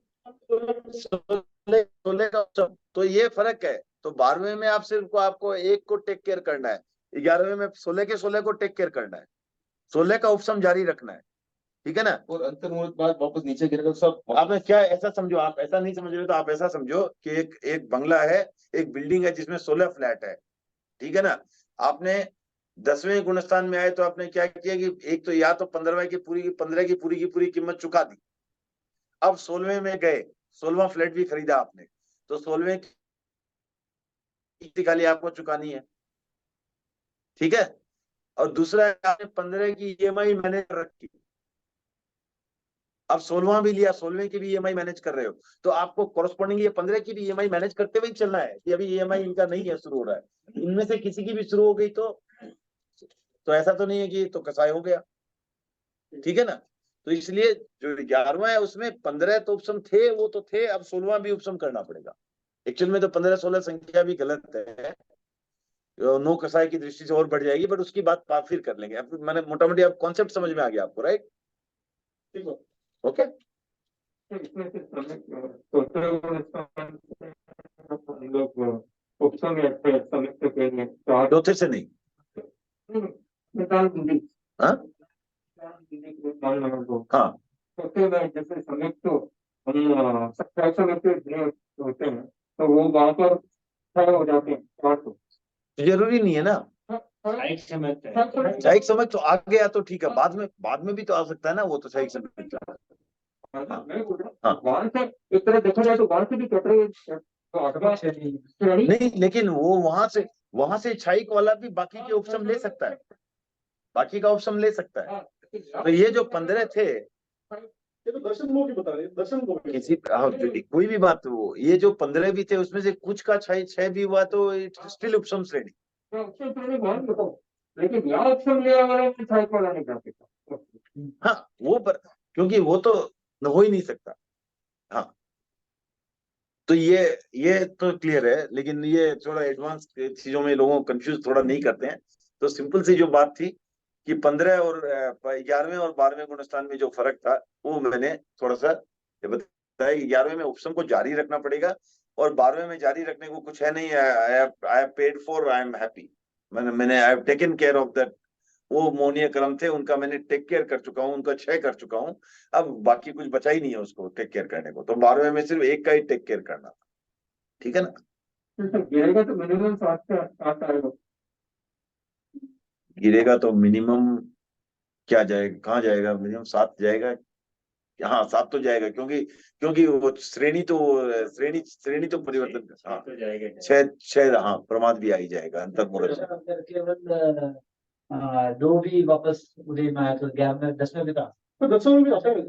S2: 16 का उपसम। तो ये फर्क है। तो 12वें में आप सिर्फ आपको एक को टेक केयर करना है, 11वें में 16 के 16 को टेक केयर करना है, 16 का उपसम जारी रखना है, ठीक है ना।
S5: और अंतर्मुहूर्त बाद वापस नीचे गिरेगा सब।
S2: आपने क्या ऐसा समझो, आप ऐसा नहीं समझ रहे तो आप ऐसा समझो कि एक बंगला है, एक बिल्डिंग है जिसमें 16 फ्लैट है, ठीक है ना। आपने 10वें गुणस्थान में आए तो आपने क्या किया कि एक तो या तो 15वें की पूरी की 15 की पूरी कीमत चुका दी। अब 16वें में गए, 16वां फ्लैट भी खरीदा आपने, तो 16वें की खाली आपको चुकानी है, ठीक है। और दूसरा आपने 15 की ईएमआई मैनेज रखी, अब 16वां भी लिया, 16वें की भी ईएमआई मैनेज कर रहे हो, तो आपको कॉरस्पॉन्डिंग ये 15 की भी ईएमआई मैनेज करते हुए चलना है कि अभी ईएमआई इनका नहीं है, शुरू हो रहा है। इनमें से किसी की भी शुरू हो गई तो ऐसा तो नहीं है कि तो कसाई हो गया, ठीक है ना। तो इसलिए जो 11वां है उसमें 15 तो उपसम थे, वो तो थे, अब 16वां भी उपसम करना पड़ेगा। एक्चुअल में तो 15-16 संख्या भी गलत है, नो कसाई की दृष्टि से और बढ़ जाएगी, बट उसकी बात फिर कर लेंगे। अब मैंने मोटा मोटी अब कॉन्सेप्ट समझ में आ गया आपको, राइट?
S8: ठीक है।
S2: ओके, चौथे से नहीं, हाँ हाँ,
S8: जैसे संयुक्त हम 27 होते हैं तो वो वहां पर खड़े हो जाते हैं 8
S2: जरूरी नहीं है ना।
S9: एक समय तक
S2: सहायक समय तो आ गया तो ठीक है, बाद में भी तो आ सकता है ना, वो तो सहायक समय
S8: मैं बोल रहा
S2: हाँ।
S8: हूँ वहां से एक तरह देखा जाए तो वहां से भी कट रही तो 8वां श्रेणी
S2: नहीं, लेकिन वो वहां से छाईक वाला भी बाकी के उपसम ले सकता है, बाकी का उपसम ले सकता है। तो ये जो 15 थे,
S8: ये तो दर्शन को भी बता रहे हैं, दर्शन को भी।
S2: किसी कोई भी बात हो, ये जो 15 भी थे उसमें से कुछ का 6 भी हुआ तो स्टिल उपसम श्रेणी।
S8: उपसम श्रेणी मान बताओ, लेकिन यहाँ उपसम लिया वाला छाई वाला नहीं कर सकता।
S2: हाँ, वो पर क्योंकि वो तो हो ही नहीं सकता। हाँ, तो ये तो क्लियर है, लेकिन ये थोड़ा एडवांस चीजों में लोगों को कंफ्यूज थोड़ा नहीं करते हैं। तो सिंपल सी जो बात थी कि 15 और 11वें और 12वें गुणस्थान में जो फर्क था वो मैंने थोड़ा सा बताया। 11वें में उपसम को जारी रखना पड़ेगा और 12वें में जारी रखने को कुछ है नहीं। I have paid for, I am happy, मैंने I have taken care of that. वो मोहनीय क्रम थे, उनका मैंने टेक केयर कर चुका हूँ, उनका 6 कर चुका हूँ। अब बाकी कुछ बचा ही नहीं है उसको टेक केयर करने को, तो 12वें में सिर्फ एक का ही टेक केयर करना, ठीक है ना।
S8: गिरेगा तो मिनिमम 7 आएगा।
S2: गिरेगा तो मिनिमम क्या जाएगा, कहाँ जाएगा? मिनिमम 7 जाएगा। हाँ, 7 तो जाएगा, क्योंकि वो श्रेणी तो परिवर्तन, हाँ,
S9: तो जाएगा
S2: 6 हाँ, प्रमाद भी आ ही जाएगा अंतर्मुहूर्त।
S9: अगर केवल 2 भी वापस उदय में आया तो 11 में 10 में भी था,
S8: तो 10 में भी आता है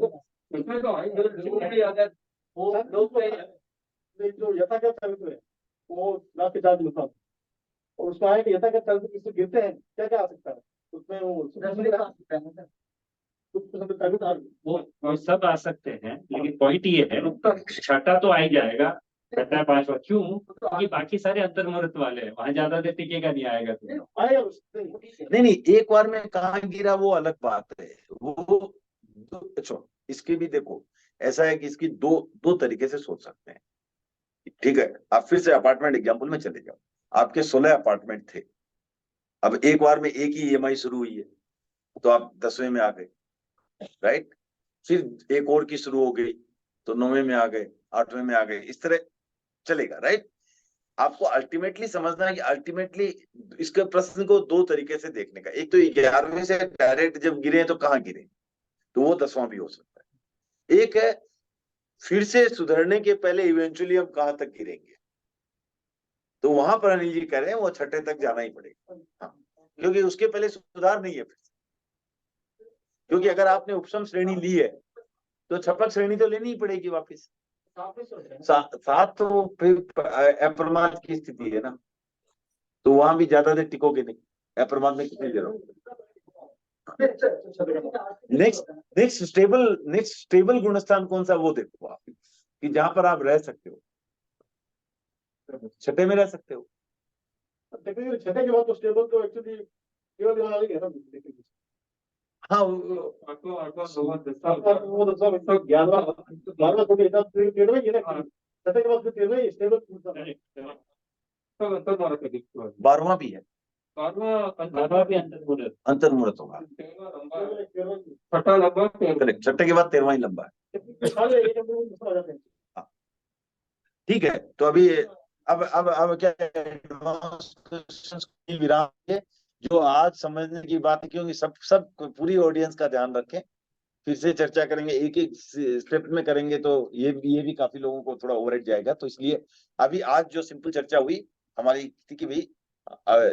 S8: इसमें तो आएंगे।
S9: अगर वो लोग
S8: जो यथागत चरित्र है वो लाख के 4 नुकसान और उसमें आए कि यथागत चरित्र किससे गिरते हैं क्या क्या आ सकता है उसमें
S9: वो सब आ सकते हैं, लेकिन पॉइंट ये है छठा तो आ ही जाएगा, छठा 5वां क्यों? क्योंकि बाकी सारे अंतर्मुहूर्त वाले हैं, वहां ज्यादा देर टिकेगा नहीं, आएगा तो
S8: आएगा
S2: नहीं, एक बार में कहाँ गिरा वो अलग बात है। वो अच्छा, इसके भी देखो, ऐसा है कि इसकी दो तरीके से सोच सकते हैं, ठीक है। आप फिर से अपार्टमेंट एग्जाम्पल में चले जाओ, आपके 16 अपार्टमेंट थे, अब एक बार में एक ही ईएमआई शुरू हुई है तो आप 10वें में आ गए, राइट। फिर एक और की शुरू हो गई तो 9वें में आ गए, 8वें में आ गए, इस तरह चलेगा, राइट। आपको अल्टीमेटली समझना है कि अल्टीमेटली इसके प्रश्न को 2 तरीके से देखने का। एक तो 11वें से डायरेक्ट जब गिरे तो कहाँ गिरे, तो वो 10वां भी हो सकता है। एक है फिर से सुधरने के पहले इवेंचुअली हम कहाँ तक गिरेंगे, तो वहां पर अनिल जी कह रहे हैं वो 6ठे तक जाना ही पड़ेगा। हाँ, क्योंकि उसके पहले सुधार नहीं है फिर, क्योंकि अगर आपने उपसम श्रेणी ली है तो छपक श्रेणी तो लेनी ही पड़ेगी वापिस। 7 तो फिर अप्रमाद की स्थिति है ना, तो वहां भी ज्यादा देर टिकोगे नहीं। या परमात्मा कितनी दे रहा हूँ? नेक्स्ट स्टेबल गुणस्थान कौन सा, वो देखो आप, कि जहां पर आप रह सकते हो, छठे में रह सकते हो।
S8: टेक्निकली छठे के बाद तो स्टेबल तो एक्चुअली केवल दिमाग वाले कहता है।
S2: हाँ
S8: वो तो सब 11वां तो बेटा 13वां ही है ना, छठे के बाद फिर 13वां ही स्टेबल।
S2: 12वां भी है,
S9: बाबा भी
S2: अंतर्मुहूर्त होगा। करेक्ट, छठे के बाद 13वां ही लंबा है। ठीक है, तो अभी अब क्या एडवांस क्वेश्चंस की विराम है, जो आज समझने की बात है, क्योंकि सब पूरी ऑडियंस का ध्यान रखें, फिर से चर्चा करेंगे, एक एक स्टेप में करेंगे तो ये भी काफी लोगों को थोड़ा ओवरहेड जाएगा। तो इसलिए अभी आज जो सिंपल चर्चा हुई हमारी थी कि भाई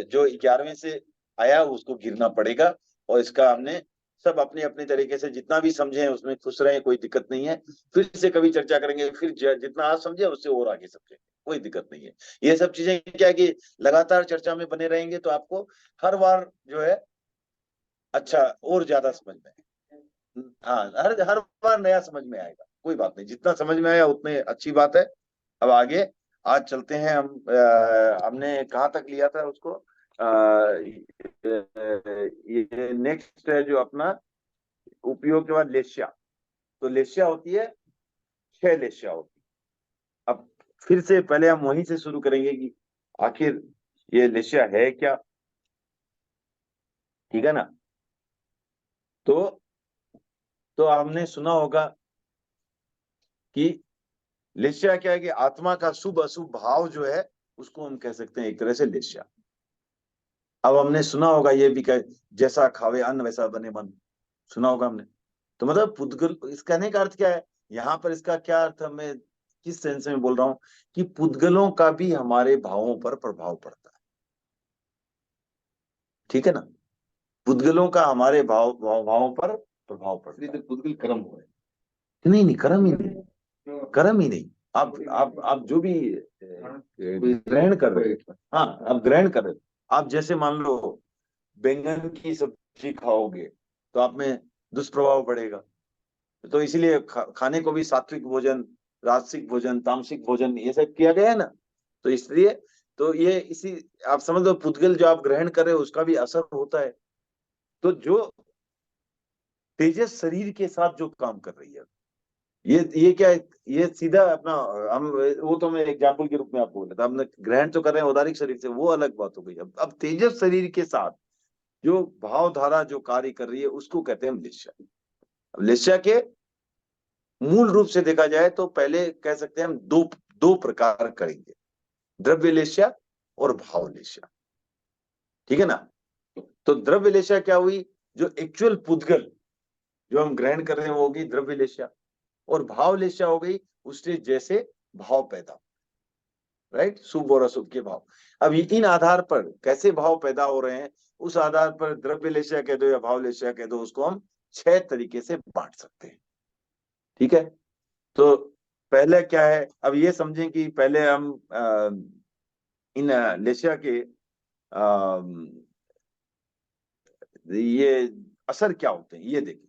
S2: जो 11वें से आया उसको गिरना पड़ेगा, और इसका हमने सब अपने अपने तरीके से जितना भी समझे उसमें खुश रहे, कोई दिक्कत नहीं है। फिर से कभी चर्चा करेंगे, फिर जितना आज समझे उससे और आगे समझे, कोई दिक्कत नहीं है। ये सब चीजें क्या है कि लगातार चर्चा में बने रहेंगे तो आपको हर बार जो है अच्छा और ज्यादा समझ में, हाँ हर बार नया समझ में आएगा, कोई बात नहीं, जितना समझ में आया उतने अच्छी बात है। अब आगे आज चलते हैं हम, हमने कहाँ तक लिया था उसको, ये नेक्स्ट है जो अपना उपयोग के बाद लेस्या। तो लेस्या होती है, 6 लेस्या होती है। अब फिर से पहले हम वहीं से शुरू करेंगे कि आखिर ये लेस्या है क्या, ठीक है ना। तो हमने सुना होगा कि लेस्या क्या है कि आत्मा का शुभ अशुभ भाव जो है उसको हम कह सकते हैं एक तरह से लेस्या। अब हमने सुना होगा ये भी कह, जैसा खावे अन्न वैसा बने मन, सुना होगा हमने। तो मतलब पुद्गल, इस कहने का अर्थ क्या है यहाँ पर, इसका क्या अर्थ है, मैं किस सेंस में बोल रहा हूँ कि पुद्गलों का भी हमारे भावों पर प्रभाव पड़ता है, ठीक है ना। पुद्गलों का हमारे भावों पर प्रभाव पड़ता है।
S5: पुद्गल कर्म हुए,
S2: नहीं कर्म ही नहीं, कर्म ही नहीं। आप जो भी ग्रहण कर रहे हो, हाँ आप ग्रहण कर रहे हो, आप जैसे मान लो बैंगन की सब्जी खाओगे तो आप में दुष्प्रभाव पड़ेगा। तो इसीलिए खाने को भी सात्विक भोजन, राजसिक भोजन, तामसिक भोजन ये सब किया गया है ना। तो इसलिए तो ये इसी आप समझ लो पुद्गल जो आप ग्रहण कर रहे हो उसका भी असर होता है। तो जो तेजस शरीर के साथ जो काम कर रही है, ये क्या है, ये सीधा अपना हम, वो तो मैं एग्जाम्पल के रूप में आपको बोला था, हमने ग्रहण तो कर रहे हैं उदारिक शरीर से, वो अलग बात हो गई। अब तेजस शरीर के साथ जो भावधारा जो कार्य कर रही है उसको कहते हैं लेस्या। अब लेस्या के मूल रूप से देखा जाए तो पहले कह सकते हैं हम दो प्रकार करेंगे, द्रव्य लेस्या और भाव लेस्या, ठीक है ना। तो द्रव्य लेस्या क्या हुई, जो एक्चुअल पुद्गल जो हम ग्रहण कर रहे हैं वो होगी द्रव्य लेस्या, और भाव लेस्या हो गई उससे जैसे भाव पैदा, राइट, शुभ और अशुभ के भाव। अब इन आधार पर कैसे भाव पैदा हो रहे हैं उस आधार पर द्रव्य लेस्या कह दो या भाव लेस्या कह दो, उसको हम 6 तरीके से बांट सकते हैं, ठीक है। तो पहले क्या है, अब ये समझें कि पहले हम इन लेस्या के ये असर क्या होते हैं ये देखें।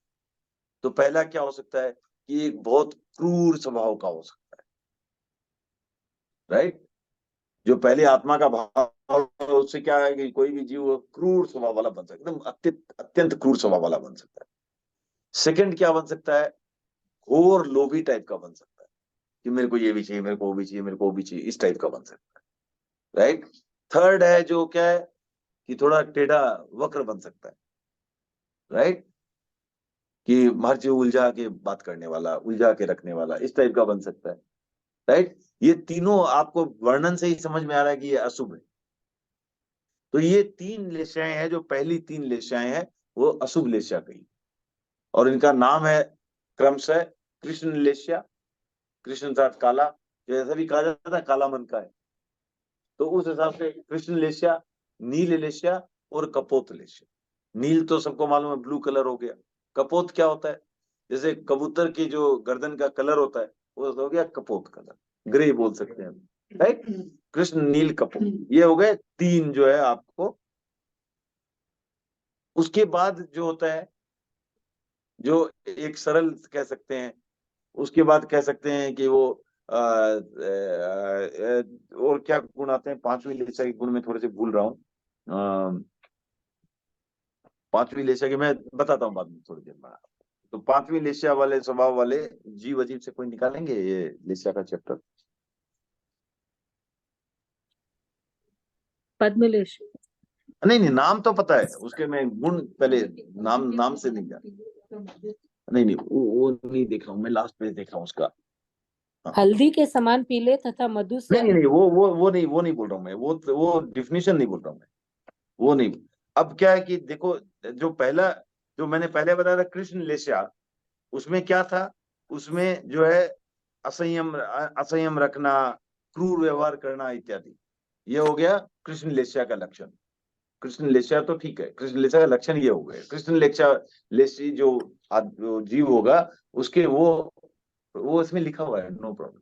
S2: तो पहला क्या हो सकता है कि एक बहुत क्रूर स्वभाव का हो सकता है, राइट। जो पहले आत्मा का भाव उससे क्या है कि कोई भी जीव क्रूर स्वभाव वाला बन सकता है, एकदम अत्यंत क्रूर स्वभाव वाला बन सकता है। सेकंड क्या बन सकता है, घोर लोभी टाइप का बन सकता है कि मेरे को ये भी चाहिए, मेरे को वो भी चाहिए, मेरे को वो भी चाहिए, इस टाइप का बन सकता है, राइट। थर्ड है जो क्या है कि थोड़ा टेढ़ा वक्र बन सकता है, राइट, कि हर चीज उलझा के बात करने वाला, उलझा के रखने वाला, इस टाइप का बन सकता है, राइट। ये तीनों आपको वर्णन से ही समझ में आ रहा है कि ये अशुभ है। तो ये 3 लेस्याएं हैं, जो पहली 3 लेस्याएं हैं वो अशुभ लेस्या कही, और इनका नाम है क्रमशः कृष्ण लेस्या, कृष्ण अर्थात काला, जैसा भी कहा जाता है काला मन का है, तो उस हिसाब से कृष्ण लेस्या, नील लेस्या और कपोत लेस्या। नील तो सबको मालूम है ब्लू कलर हो गया, कपोत क्या होता है, जैसे कबूतर की जो गर्दन का कलर होता है वो हो गया कपोत कलर, ग्रे बोल सकते हैं, राइट। कृष्ण नील कपोत, ये हो गए 3 जो है आपको उसके बाद जो होता है, जो एक सरल कह सकते हैं, उसके बाद कह सकते हैं कि वो और क्या गुण आते हैं, पांचवी लेशा के गुण में थोड़े से भूल रहा हूँ। पांचवी लेशा के मैं बताता हूँ बाद में थोड़ी देर में। तो पांचवी लेशा वाले स्वभाव वाले जीव अजीब से कोई निकालेंगे ये लेशा का चैप्टर?
S7: पद्मलेश।
S2: नहीं नहीं, नाम तो पता है उसके, मैं गुण पहले नाम से नहीं जा, नहीं वो नहीं देख रहा हूँ मैं, लास्ट पेज देख रहा हूँ उसका।
S7: हल्दी के समान पीले तथा मधु से
S2: नहीं वो नहीं बोल रहा हूँ मैं, वो डिफिनेशन नहीं बोल रहा हूँ मैं, वो नहीं। अब क्या है कि देखो, जो पहला, जो मैंने पहले बताया था कृष्ण लेशा, उसमें क्या था, उसमें जो है असंयम रखना, क्रूर व्यवहार करना इत्यादि, ये हो गया कृष्ण लेशा का लक्षण। कृष्ण लेशा तो ठीक है, कृष्ण लेशा का लक्षण ये हो गया। कृष्ण लेशी जो जीव होगा उसके वो इसमें लिखा हुआ है, नो प्रॉब्लम,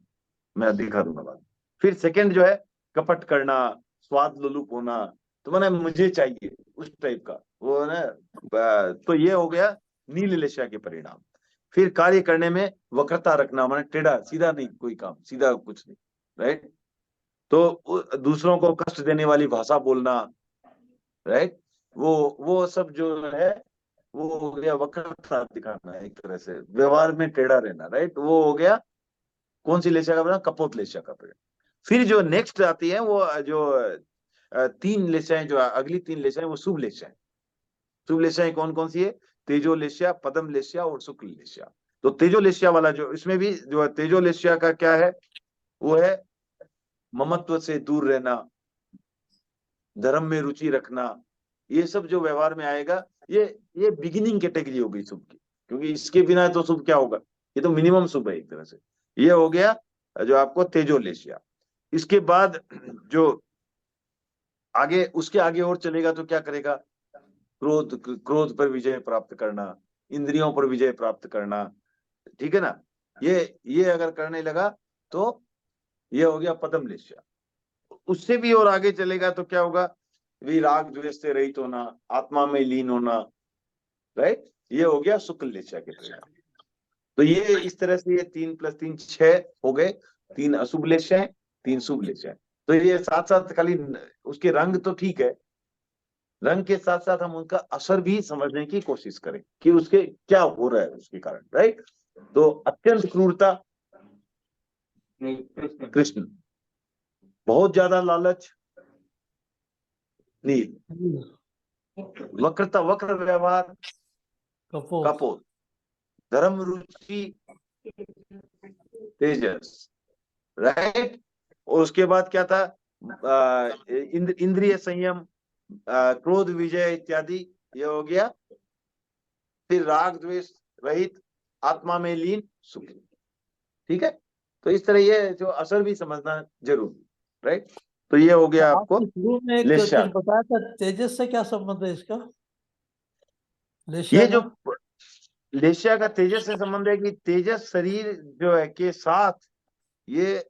S2: मैं दिखा दूंगा बाद में। फिर सेकंड जो है कपट करना, स्वाद लोलुप होना, तो मैंने मुझे चाहिए उस टाइप का वो है ना, तो ये हो गया नील लेशा के परिणाम। फिर कार्य करने में वक्रता रखना, माने टेढ़ा सीधा नहीं, कोई काम सीधा कुछ नहीं, राइट। तो दूसरों को कष्ट देने वाली भाषा बोलना, राइट, वो सब जो है वो हो गया वक्रता दिखाना, एक तरह से व्यवहार में टेढ़ा रहना, राइट, वो हो गया कौन सी लेशा का परिणाम? कपोत लेशा का परिणाम। फिर जो नेक्स्ट आती है वो जो तीन लेशाएं, जो अगली तीन लेशाएं वो शुभ लेशाएं। शुभ लेशाएं कौन कौन सी है? तेजो लेशा, पदम लेशा और शुक्ल लेशा। तो तेजो लेशा वाला जो, इसमें भी जो है तेजो लेशा का क्या है, वो है ममत्व से दूर रहना, धर्म में रुचि रखना, ये सब जो व्यवहार में आएगा, ये बिगिनिंग कैटेगरी हो गई शुभ की, क्योंकि इसके बिना तो शुभ क्या होगा, ये तो मिनिमम शुभ है एक तरह से। ये हो गया जो आपको तेजो लेशा। इसके बाद जो आगे, उसके आगे और चलेगा तो क्या करेगा? क्रोध पर विजय प्राप्त करना, इंद्रियों पर विजय प्राप्त करना, ठीक है ना। ये अगर करने लगा तो ये हो गया पदम लेशा। उससे भी और आगे चलेगा तो क्या होगा? राग द्वेष से रहित होना, आत्मा में लीन होना, राइट, ये हो गया शुक्ल लेशा के परिणाम। तो ये इस तरह से ये 3 + 3 6 हो गए, 3 अशुभ लेशाएं, 3 शुभ लेशाएं। तो ये साथ साथ खाली उसके रंग तो ठीक है, रंग के साथ साथ हम उनका असर भी समझने की कोशिश करें कि उसके क्या हो रहा है उसके कारण, राइट। तो अत्यंत क्रूरता कृष्ण, बहुत ज्यादा लालच नील, वक्रता वक्र व्यवहार
S3: कपोत।
S2: कपोत, धर्म रुचि तेजस, राइट। और उसके बाद क्या था? इंद्रिय संयम, क्रोध विजय इत्यादि, ये हो गया। फिर राग द्वेष रहित, आत्मा में लीन, सुख, ठीक है। तो इस तरह ये जो असर भी समझना जरूरी, राइट। तो ये हो गया आपको
S3: आपने शुरू में एक
S2: लेशा।
S3: कुछ बताया था, तेजस से क्या संबंध है इसका? लेशा
S2: ये जो
S3: का?
S2: लेशा का तेजस से संबंध है कि तेजस शरीर जो है के साथ ये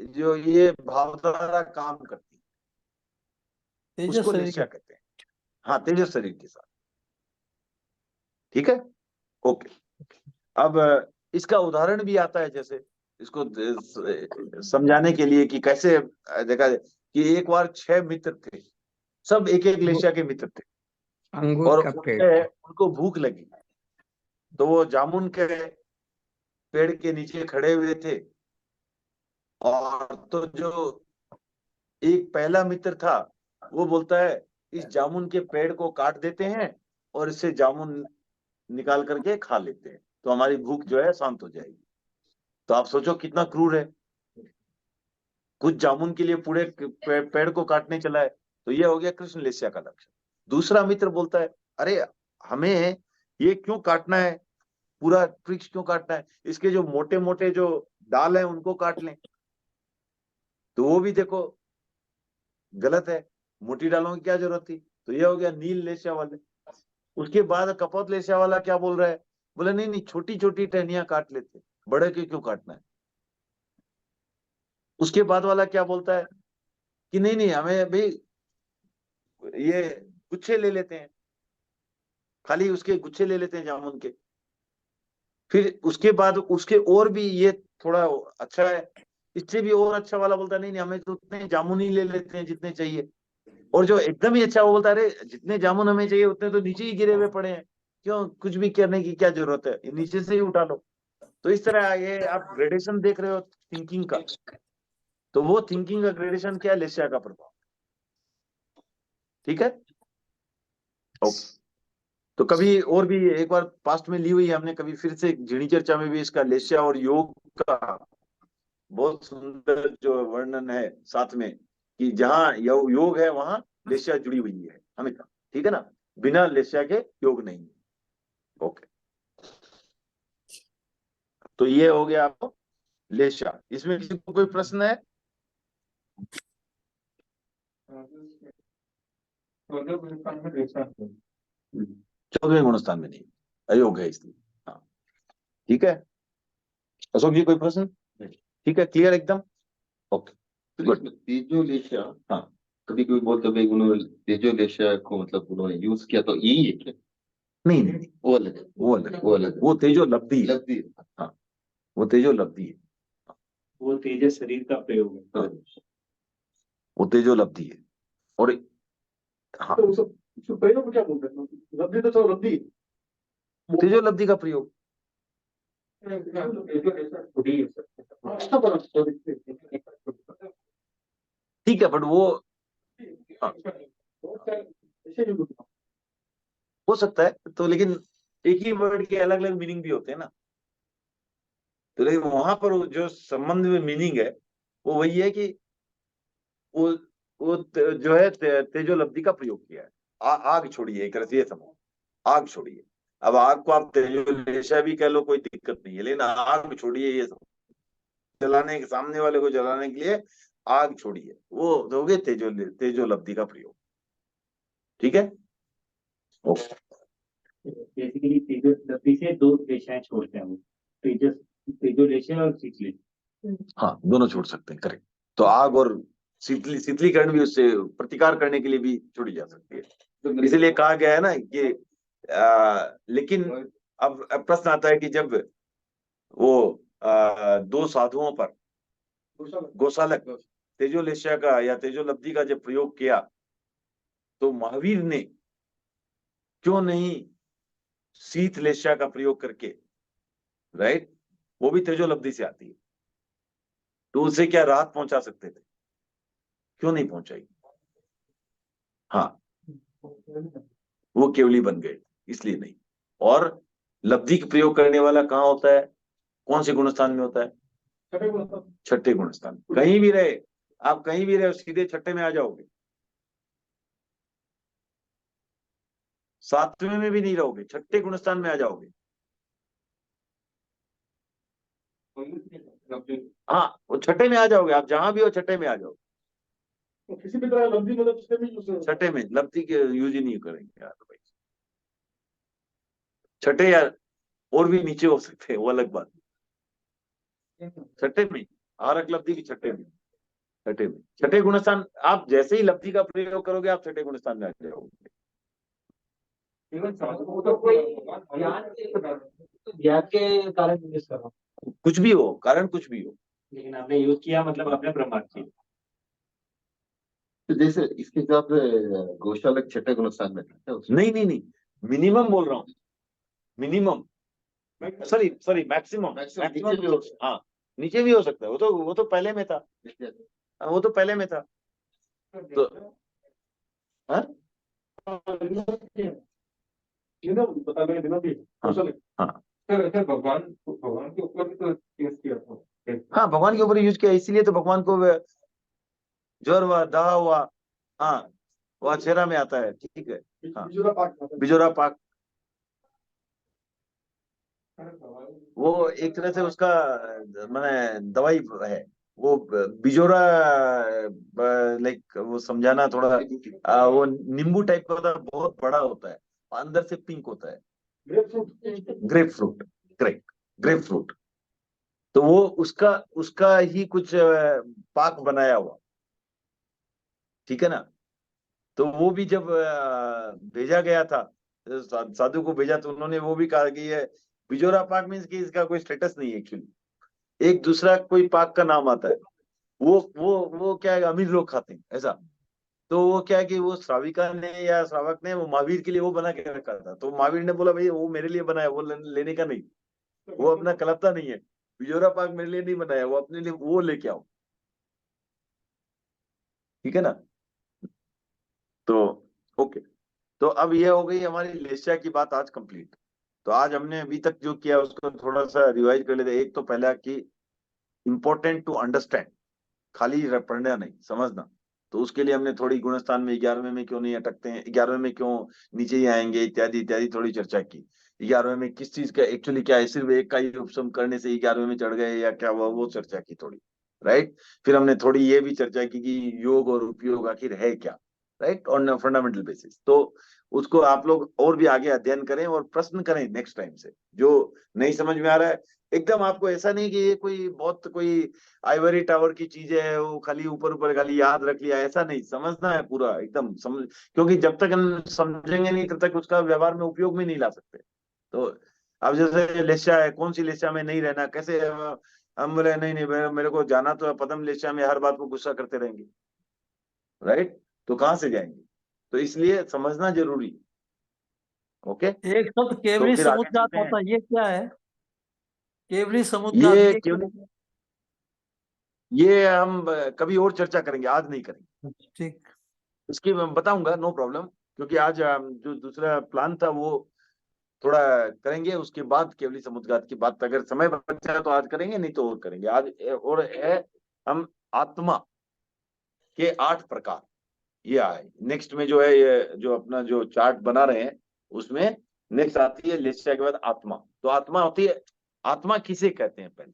S2: जो ये भावधारा काम करती है,
S3: तेजस
S2: उसको
S3: शरीर
S2: लेशा
S3: के-
S2: कहते हैं। हाँ, तेजस शरीर के साथ, ठीक है, ओके। अब इसका उदाहरण भी आता है, जैसे इसको समझाने के लिए कि कैसे देखा जाए कि एक बार 6 मित्र थे, सब एक एक लेशा के मित्र थे,
S4: अंगूर
S2: और
S4: का पेड़।
S2: उनको भूख लगी, तो वो जामुन के पेड़ के नीचे खड़े हुए थे। और तो जो एक पहला मित्र था वो बोलता है इस जामुन के पेड़ को काट देते हैं और इससे जामुन निकाल करके खा लेते हैं, तो हमारी भूख जो है शांत हो जाएगी। तो आप सोचो कितना क्रूर है, कुछ जामुन के लिए पूरे पेड़ को काटने चला है। तो ये हो गया कृष्ण लेस्या का लक्षण। दूसरा मित्र बोलता है अरे हमें ये क्यों काटना है, पूरा वृक्ष क्यों काटना है, इसके जो मोटे मोटे जो डाल है उनको काट लें। तो वो भी देखो गलत है, मोटी डालों की क्या जरूरत थी। तो ये हो गया नील लेस्या वाले। उसके बाद कपोत लेस्या वाला क्या बोल रहा है, बोले नहीं नहीं, छोटी छोटी टहनियां काट लेते, बड़े के क्यों काटना है। उसके बाद वाला क्या बोलता है कि नहीं नहीं, हमें भाई ये गुच्छे ले लेते हैं, खाली उसके गुच्छे ले लेते हैं जामुन के। फिर उसके बाद उसके और भी ये थोड़ा अच्छा है, इससे भी और अच्छा वाला बोलता नहीं नहीं हमें तो उतने जामुन ही ले लेते हैं जितने चाहिए। और जो एकदम ही अच्छा वो बोलता अरे जितने जामुन हमें चाहिए उतने तो नीचे ही गिरे हुए पड़े हैं, क्यों कुछ भी करने की क्या जरूरत है, ये नीचे से ही उठा लो। तो इस तरह ये आप ग्रेडेशन देख रहे हो थिंकिंग का, तो वो थिंकिंग का ग्रेडेशन क्या है, लेस्या का प्रभाव। ठीक है, ओके। तो कभी और भी एक बार पास्ट में ली हुई है हमने, कभी फिर से झिणी चर्चा में भी इसका लेस्या और योग का बहुत सुंदर जो वर्णन है साथ में, कि जहां योग है वहां लेस्या जुड़ी हुई है हमेशा। ठीक है ना, बिना लेस्या के योग नहीं। ओके, तो ये हो गया आपको लेस्या। इसमें किसी को कोई प्रश्न है? चौदहवें गुणस्थान में नहीं, अयोग है इसलिए। हाँ ठीक है, अशोक जी कोई प्रश्न? ठीक है, क्लियर एकदम, ओके गुड।
S5: तेजो लेशा,
S2: हाँ
S5: कभी कभी बोलते भाई उन्होंने तेजो लेशा को मतलब उन्होंने यूज किया, तो यही है क्या?
S2: नहीं नहीं,
S5: वो अलग है,
S2: वो अलग,
S5: वो अलग है।
S2: वो तेजो लब्धि है।
S5: लब्धि है।
S2: हाँ, वो तेजो लब्धि है,
S9: वो तेजस शरीर का प्रयोग है।
S2: हाँ, वो तेजो लब्धि है। और हाँ,
S8: तो उसको प्रयोग क्या बोलते हैं, लब्धि तो चलो लब्धि।
S2: तेजो लब्धि का प्रयोग।
S8: अच्छा बना
S2: ठीक है, बट वो हाँ,
S8: ऐसे यूज होता है।
S2: हो सकता है तो, लेकिन एक ही वर्ड के अलग अलग मीनिंग भी होते हैं ना। तो लेकिन वहां पर जो संबंध में मीनिंग है वो वही है कि वो जो है तेजो लब्धि का प्रयोग किया है। आग छोड़ी है, एक तरह से ये समझो, आग छोड़ी है। अब आग को आप तेजो लेशा भी कह लो, कोई दिक्कत नहीं है, लेकिन आग छोड़ी है ये समझो, जलाने के सामने वाले को जलाने के लिए आग छोड़ी है, वो दोगे तेजो लब्धि का प्रयोग। ठीक है, ओके।
S9: बेसिकली तेजस लब्धि से दो रेशाएं छोड़ते हैं वो, तेजस तेजो लेशा और शीतली।
S2: हाँ, दोनों छोड़ सकते हैं, करेक्ट। तो आग और शीतलीकरण भी उससे प्रतिकार करने के लिए भी छोड़ी जा सकती है। तो इसलिए कहा गया है ना कि लेकिन अब प्रश्न आता है कि जब वो दो साधुओं पर गोशालक तेजोलेशा का या तेजोलब्धि का जब प्रयोग किया, तो महावीर ने क्यों नहीं शीत लेशा का प्रयोग करके, राइट, वो भी तेजोलब्धि से आती है, तो उसे क्या राहत पहुंचा सकते थे, क्यों नहीं पहुंचाई? हाँ, वो केवली बन गए, इसलिए नहीं। और लब्धि का प्रयोग करने वाला कहाँ होता है, कौन से गुणस्थान में होता है? छठे गुणस्थान। कहीं भी रहे आप, कहीं भी रहे सीधे छठे में आ जाओगे, सातवें में भी नहीं रहोगे, छठे गुणस्थान में आ जाओगे। हाँ, वो छठे में आ जाओगे, आप जहां भी हो छठे में आ जाओगे।
S8: तो किसी भी तरह लब्धि मतलब छठे में यूज होता है।
S2: छठे में लब्धि के यूज ही नहीं करेंगे यार भाई, छठे यार और भी नीचे हो सकते हैं, वो अलग बात। छठे में आरक लब्धि की छठे में, छठे में, छठे गुणस्थान। आप जैसे ही लब्धि का प्रयोग करोगे आप छठे गुणस्थान में आ जाओगे।
S9: ज्ञान के कारण यूज कर रहा हूँ,
S2: कुछ भी हो, कारण कुछ भी हो।
S9: लेकिन आपने यूज किया मतलब आपने प्रमाण किया।
S5: तो जैसे इसके हिसाब से गौशालक छठे गुणस्थान में था उसमें।
S2: नहीं नहीं नहीं, मिनिमम बोल रहा हूँ, मिनिमम, सॉरी मैक्सिमम, मैक्सिमम भी हो, हाँ नीचे भी हो सकता है, वो तो पहले में था, वो तो पहले में था। तो हाँ
S8: बता देंगे बिना भी
S2: हाँ
S9: भगवान के ऊपर भी तो यूज किया था।
S2: हाँ, भगवान के ऊपर यूज किया, इसीलिए तो भगवान को ज्वर हुआ, दहा हुआ, हाँ वो चेहरा में आता है। ठीक है, हाँ, बिजोरा पाक, वो एक तरह से उसका माने दवाई है वो। बिजोरा लाइक वो समझाना थोड़ा, वो नींबू टाइप का होता है, बहुत बड़ा होता है, अंदर से पिंक होता है। Grep fruit, correct, grep fruit. तो वो उसका ही कुछ पाक बनाया हुआ, ठीक है ना। तो वो भी जब भेजा गया था साधु को भेजा तो उन्होंने वो भी कहा कि ये बिजोरा पाक मीन्स कि इसका कोई स्टेटस नहीं है एक्चुअली, एक दूसरा कोई पाक का नाम आता है, वो क्या है, अमीर लोग खाते हैं ऐसा। तो वो क्या है कि वो श्राविका ने या श्रावक ने वो महावीर के लिए वो बना के रखा था, तो महावीर ने बोला भाई वो मेरे लिए बनाया, वो लेने का नहीं, वो अपना कलपता नहीं है, बिजोरा पाक मेरे लिए नहीं बनाया, वो अपने लिए वो लेके आओ, ठीक है ना। तो ओके, तो अब ये हो गई हमारी लेशिया की बात आज कंप्लीट। तो आज हमने अभी तक जो किया उसको थोड़ा सा रिवाइज कर लेते। एक तो पहला कि इम्पोर्टेंट टू अंडरस्टैंड, खाली पढ़ना नहीं, समझना। तो उसके लिए हमने थोड़ी गुणस्थान में 11वें में क्यों नहीं अटकते हैं, 11वें में क्यों नीचे ही आएंगे, इत्यादि इत्यादि थोड़ी चर्चा की। 11वें में किस चीज का एक्चुअली क्या है, सिर्फ एक का ही उपसम करने से 11वें में चढ़ गए या क्या, वो चर्चा की थोड़ी, राइट। फिर हमने थोड़ी ये भी चर्चा की कि योग और उपयोग आखिर है क्या, राइट, ऑन फंडामेंटल बेसिस। तो उसको आप लोग और भी आगे अध्ययन करें और प्रश्न करें नेक्स्ट टाइम से, जो नहीं समझ में आ रहा है एकदम। आपको ऐसा नहीं कि ये कोई बहुत कोई आइवरी टावर की चीजें है, वो खाली ऊपर ऊपर खाली याद रख लिया, ऐसा नहीं, समझना है पूरा एकदम समझ, क्योंकि जब तक हम समझेंगे नहीं तब तक उसका व्यवहार में उपयोग में नहीं ला सकते। तो अब जैसे लेस्या है, कौन सी लेस्या में नहीं रहना, कैसे हम बोले नहीं नहीं मेरे को जाना तो है पदम लेस्या में, हर बात को गुस्सा करते रहेंगे, राइट, तो कहाँ से जाएंगे। तो इसलिए समझना जरूरी, ओके।
S3: एक शब्द
S2: तो
S3: केवली
S2: फिर आगे
S3: समुद्घात
S2: चलते हैं।
S3: होता है, ये क्या है? केवली समुद्घात
S2: ये
S3: ये
S2: क्यों,
S3: क्या है?
S2: ये हम कभी और चर्चा करेंगे, आज नहीं करेंगे।
S3: ठीक।
S2: इसकी मैं बताऊंगा, नो प्रॉब्लम, क्योंकि आज जो दूसरा प्लान था वो थोड़ा करेंगे, उसके बाद केवली समुद्घात की बात अगर समय बचा तो आज करेंगे, नहीं तो और करेंगे आज। और है हम आत्मा के 8 प्रकार, ये आए नेक्स्ट में, जो है ये जो अपना जो चार्ट बना रहे हैं उसमें नेक्स्ट आती है लेस्या के बाद आत्मा। तो आत्मा होती है, आत्मा किसे कहते हैं पहले,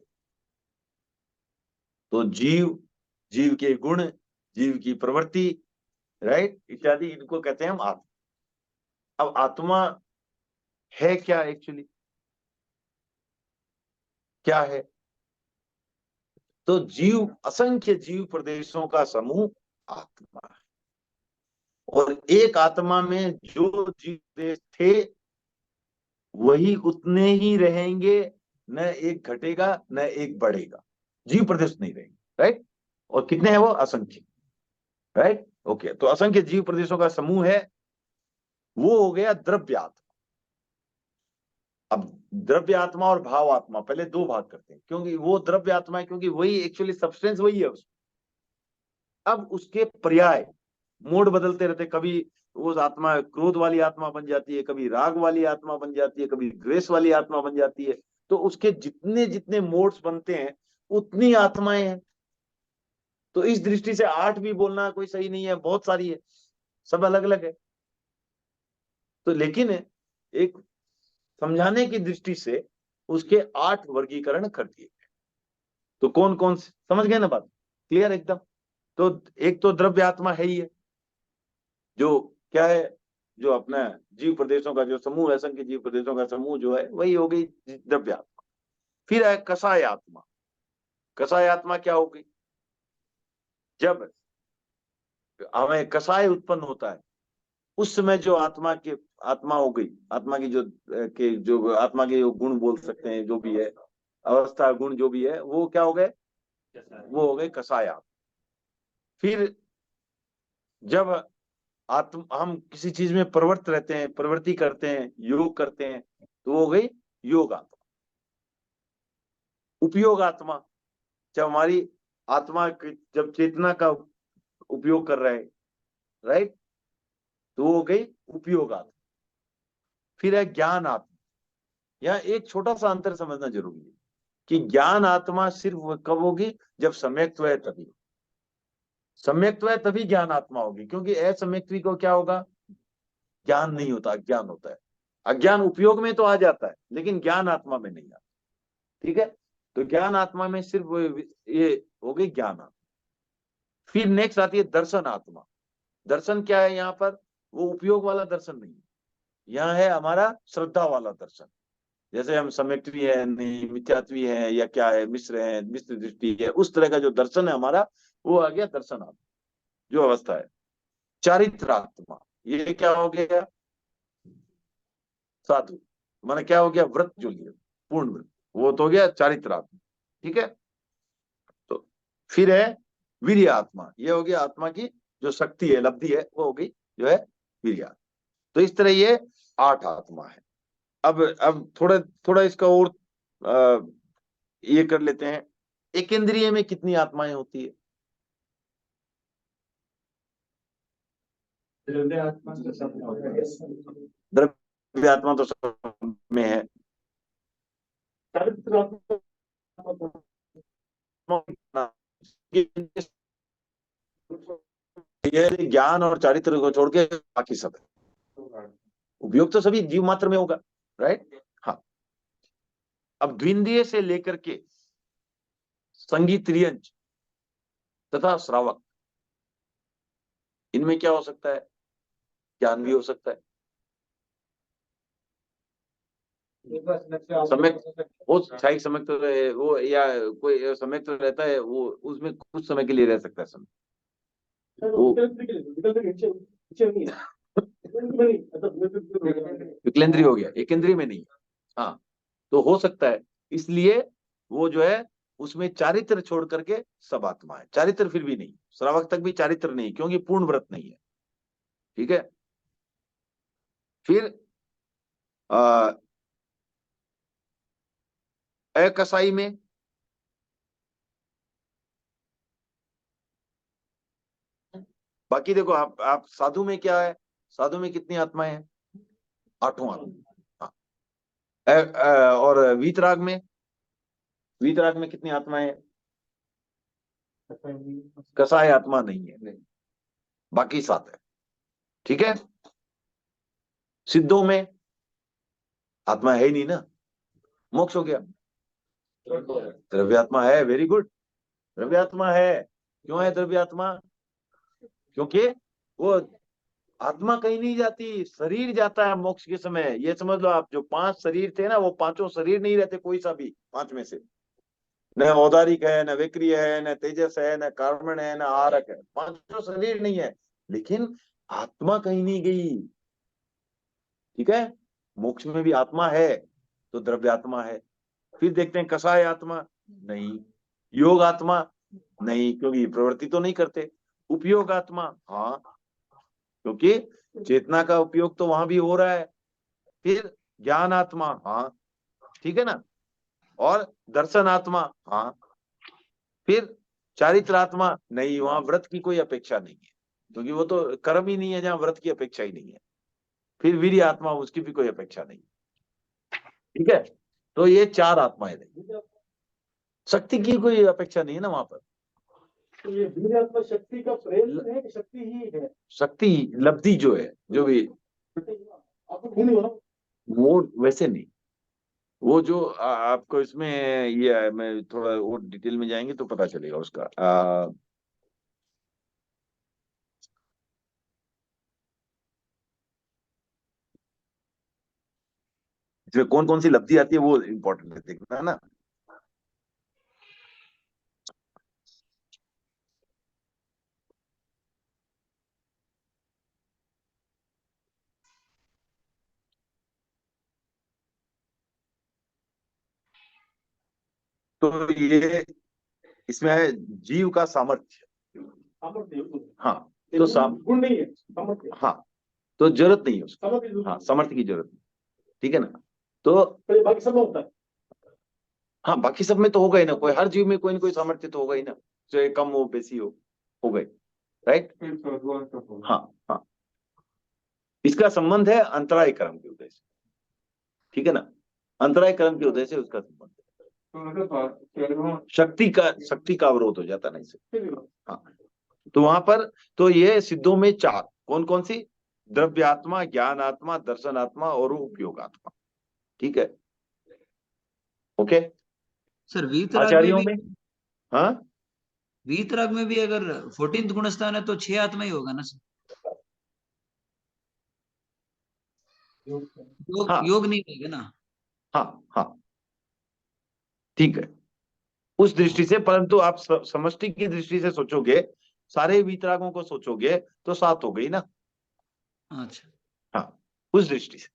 S2: तो जीव, जीव के गुण, जीव की प्रवृत्ति, राइट, इत्यादि, इनको कहते हैं हम आत्मा। अब आत्मा है क्या एक्चुअली, क्या है, तो जीव, असंख्य जीव प्रदेशों का समूह आत्मा है। और एक आत्मा में जो जीव प्रदेश थे वही उतने ही रहेंगे, न एक घटेगा न एक बढ़ेगा, जीव प्रदेश नहीं रहेंगे, राइट। और कितने हैं वो, असंख्य, राइट, ओके। तो असंख्य जीव प्रदेशों का समूह है, वो हो गया द्रव्य आत्मा। अब द्रव्य आत्मा और भाव आत्मा, पहले 2 भाग करते हैं, क्योंकि वो द्रव्य आत्मा है, क्योंकि वही एक्चुअली सब्सटेंस वही है उसमें। अब उसके पर्याय मोड बदलते रहते, कभी वो आत्मा क्रोध वाली आत्मा बन जाती है, कभी राग वाली आत्मा बन जाती है, कभी द्वेष वाली आत्मा बन जाती है। तो उसके जितने जितने मोड्स बनते हैं उतनी आत्माएं हैं। तो इस दृष्टि से 8 भी बोलना कोई सही नहीं है, बहुत सारी है, सब अलग अलग है। तो लेकिन एक समझाने की दृष्टि से उसके 8 वर्गीकरण कर दिए। तो कौन कौन से, समझ गए ना बात, क्लियर एकदम। तो एक तो द्रव्य आत्मा है ही है, जो क्या है, जो अपना जीव प्रदेशों का जो समूह है, असंख्य जीव प्रदेशों का समूह जो है वही हो गई द्रव्य आत्मा। फिर है कसाय आत्मा। कसाय आत्मा क्या हो गई, जब हमें कसाय उत्पन्न होता है उस समय जो आत्मा के, आत्मा हो गई, आत्मा की जो आत्मा के जो गुण बोल सकते हैं, जो भी है अवस्था गुण जो भी है, वो क्या हो गए, वो हो गए कसाय आत्मा। फिर जब हम किसी चीज में प्रवृत्त रहते हैं, प्रवृत्ति करते हैं, योग करते हैं, तो वो हो गई योग आत्मा। उपयोग आत्मा, जब हमारी आत्मा जब चेतना का उपयोग कर रहे हैं, राइट, तो वो हो गई उपयोग आत्मा। फिर है ज्ञान आत्मा। यहाँ एक छोटा सा अंतर समझना जरूरी है कि ज्ञान आत्मा सिर्फ कब होगी, जब सम्यक्त्व है तभी, सम्यक्त्व है तभी ज्ञान आत्मा होगी। क्योंकि असम्यक्त्वी को क्या होगा, ज्ञान नहीं होता, अज्ञान होता है। अज्ञान उपयोग में तो आ जाता है लेकिन ज्ञान आत्मा में नहीं आता, ठीक है। तो ज्ञान आत्मा में सिर्फ ये हो गई ज्ञान आत्मा। फिर नेक्स्ट आती है दर्शन आत्मा। दर्शन क्या है यहाँ पर, वो उपयोग वाला दर्शन नहीं है, यहाँ है हमारा श्रद्धा वाला दर्शन। जैसे हम सम्यक्त्वी है, नहीं मिथ्यात्वी है, या क्या है, मिश्र है, मिश्र दृष्टि है, उस तरह का जो दर्शन है हमारा, वो आ गया दर्शन आत्मा, जो अवस्था है। चारित्र आत्मा, ये क्या हो गया, साधु माने क्या हो गया, व्रत जो लिया पूर्ण व्रत, वो तो हो गया चारित्र आत्मा। ठीक है, तो फिर है वीर्य आत्मा, ये हो गया आत्मा की जो शक्ति है, लब्धि है, वो हो गई जो है वीर्य। तो इस तरह ये 8 आत्मा है। अब थोड़ा थोड़ा इसका और ये कर लेते हैं, एक इंद्रिय में कितनी आत्माएं होती है?
S9: द्रव्य आत्मा तो सब
S2: द्रव्य आत्मा तो सब में है।
S8: चारित्र आत्मा
S2: ये ज्ञान और चारित्र को छोड़ के बाकी सब है। उपयोग तो सभी जीव मात्र में होगा, राइट? हाँ। अब द्विंद्रिय से लेकर के संगीतरियंज तथा श्रावक, इनमें क्या हो सकता है? ज्ञान भी हो सकता है। सम्यक वो क्षायिक सम्यक तो रहे, वो या कोई सम्यक तो रहता है, वो उसमें कुछ समय के लिए रह सकता है सम्यक। विकलेंद्रीय हो गया, एकेंद्रीय में नहीं। हाँ, तो हो सकता है, इसलिए वो जो है उसमें चारित्र छोड़ करके सब आत्मा है। चारित्र फिर भी नहीं, श्रावक तक भी चारित्र नहीं, क्योंकि पूर्ण व्रत नहीं है। ठीक है, फिर अकसाई में बाकी देखो, आप साधु में क्या है, साधु में कितनी आत्माएं हैं? 8 आत्मा। हाँ। और वीतराग में, वीतराग में कितनी आत्माएं हैं? कसाय आत्मा नहीं है, बाकी 7 है। ठीक है, सिद्धों में आत्मा है ही नहीं ना, मोक्ष हो गया। द्रव्यात्मा है, वेरी गुड, द्रव्यात्मा है। क्यों है द्रव्यात्मा? क्योंकि वो आत्मा कहीं नहीं जाती, शरीर जाता है मोक्ष के समय। ये समझ लो आप, जो 5 शरीर थे ना, वो 5 शरीर नहीं रहते, कोई सा भी 5 में से, न औदारिक है, न विक्रिय है, न तेजस है, न कार्बन है, न आरक है, 5 शरीर नहीं है, लेकिन आत्मा कहीं नहीं गई। ठीक है, मोक्ष में भी आत्मा है, तो द्रव्यात्मा है। फिर देखते हैं कसाय आत्मा नहीं, योग आत्मा नहीं, क्योंकि प्रवृत्ति तो नहीं करते। उपयोग आत्मा, हाँ, क्योंकि चेतना का उपयोग तो वहां भी हो रहा है। फिर ज्ञान आत्मा, हाँ, ठीक है ना, और दर्शन आत्मा, हाँ। फिर चारित्र आत्मा नहीं, वहां व्रत की कोई अपेक्षा नहीं है, क्योंकि वो तो कर्म ही नहीं है जहां व्रत की अपेक्षा ही नहीं है। फिर वीर्य आत्मा, उसकी भी कोई अपेक्षा नहीं। ठीक है, तो ये 4 आत्माएं नहीं, शक्ति की कोई अपेक्षा नहीं है ना वहां पर।
S8: तो ये वीर्य आत्मा शक्ति का प्रयत्न है कि शक्ति ही है?
S2: शक्ति लब्धि जो है, जो भी,
S8: आपको नहीं हो रहा
S2: वो वैसे नहीं। वो जो आपको इसमें ये है, मैं थोड़ा और डिटेल में जाएंगे तो पता चलेगा उसका। इसमें कौन कौन सी लब्धि आती है वो इम्पोर्टेंट है देखना ना। तो ये इसमें है जीव का सामर्थ्य।
S8: सामर्थ्य,
S2: हाँ, तो
S8: गुण नहीं है, सामर्थ्य।
S2: हाँ, तो जरूरत नहीं है उसको।
S8: सामर्थ्य,
S2: हाँ, सामर्थ्य की जरूरत नहीं। ठीक है ना, तो
S8: ये बाकी सब में होता है।
S2: हाँ, बाकी सब में तो होगा ही ना, कोई हर जीव में कोई ना कोई सामर्थ्य तो होगा ही ना, चाहे कम हो बेसी हो गए, राइट? हाँ हाँ, इसका संबंध है अंतराय कर्म के उदय से। ठीक है ना, अंतराय कर्म के उदय से उसका संबंध है। शक्ति का अवरोध हो जाता ना इससे। हाँ, तो वहां पर तो ये सिद्धों में 4 कौन कौन सी? द्रव्यात्मा, ज्ञान आत्मा, दर्शन आत्मा और उपयोग आत्मा। ठीक है, ओके।
S1: सर वीतराग
S2: आचार्यों
S1: में
S2: में, हाँ,
S1: वीतराग में भी अगर 14th गुण स्थान है तो 6 आत्मा ही होगा ना सर?
S2: हाँ,
S1: योग नहीं रहेगा ना?
S2: हाँ हाँ, ठीक है, उस दृष्टि से। परंतु आप समष्टि की दृष्टि से सोचोगे, सारे वीतरागों को सोचोगे तो 7 हो गई ना।
S1: अच्छा,
S2: हाँ, उस दृष्टि से।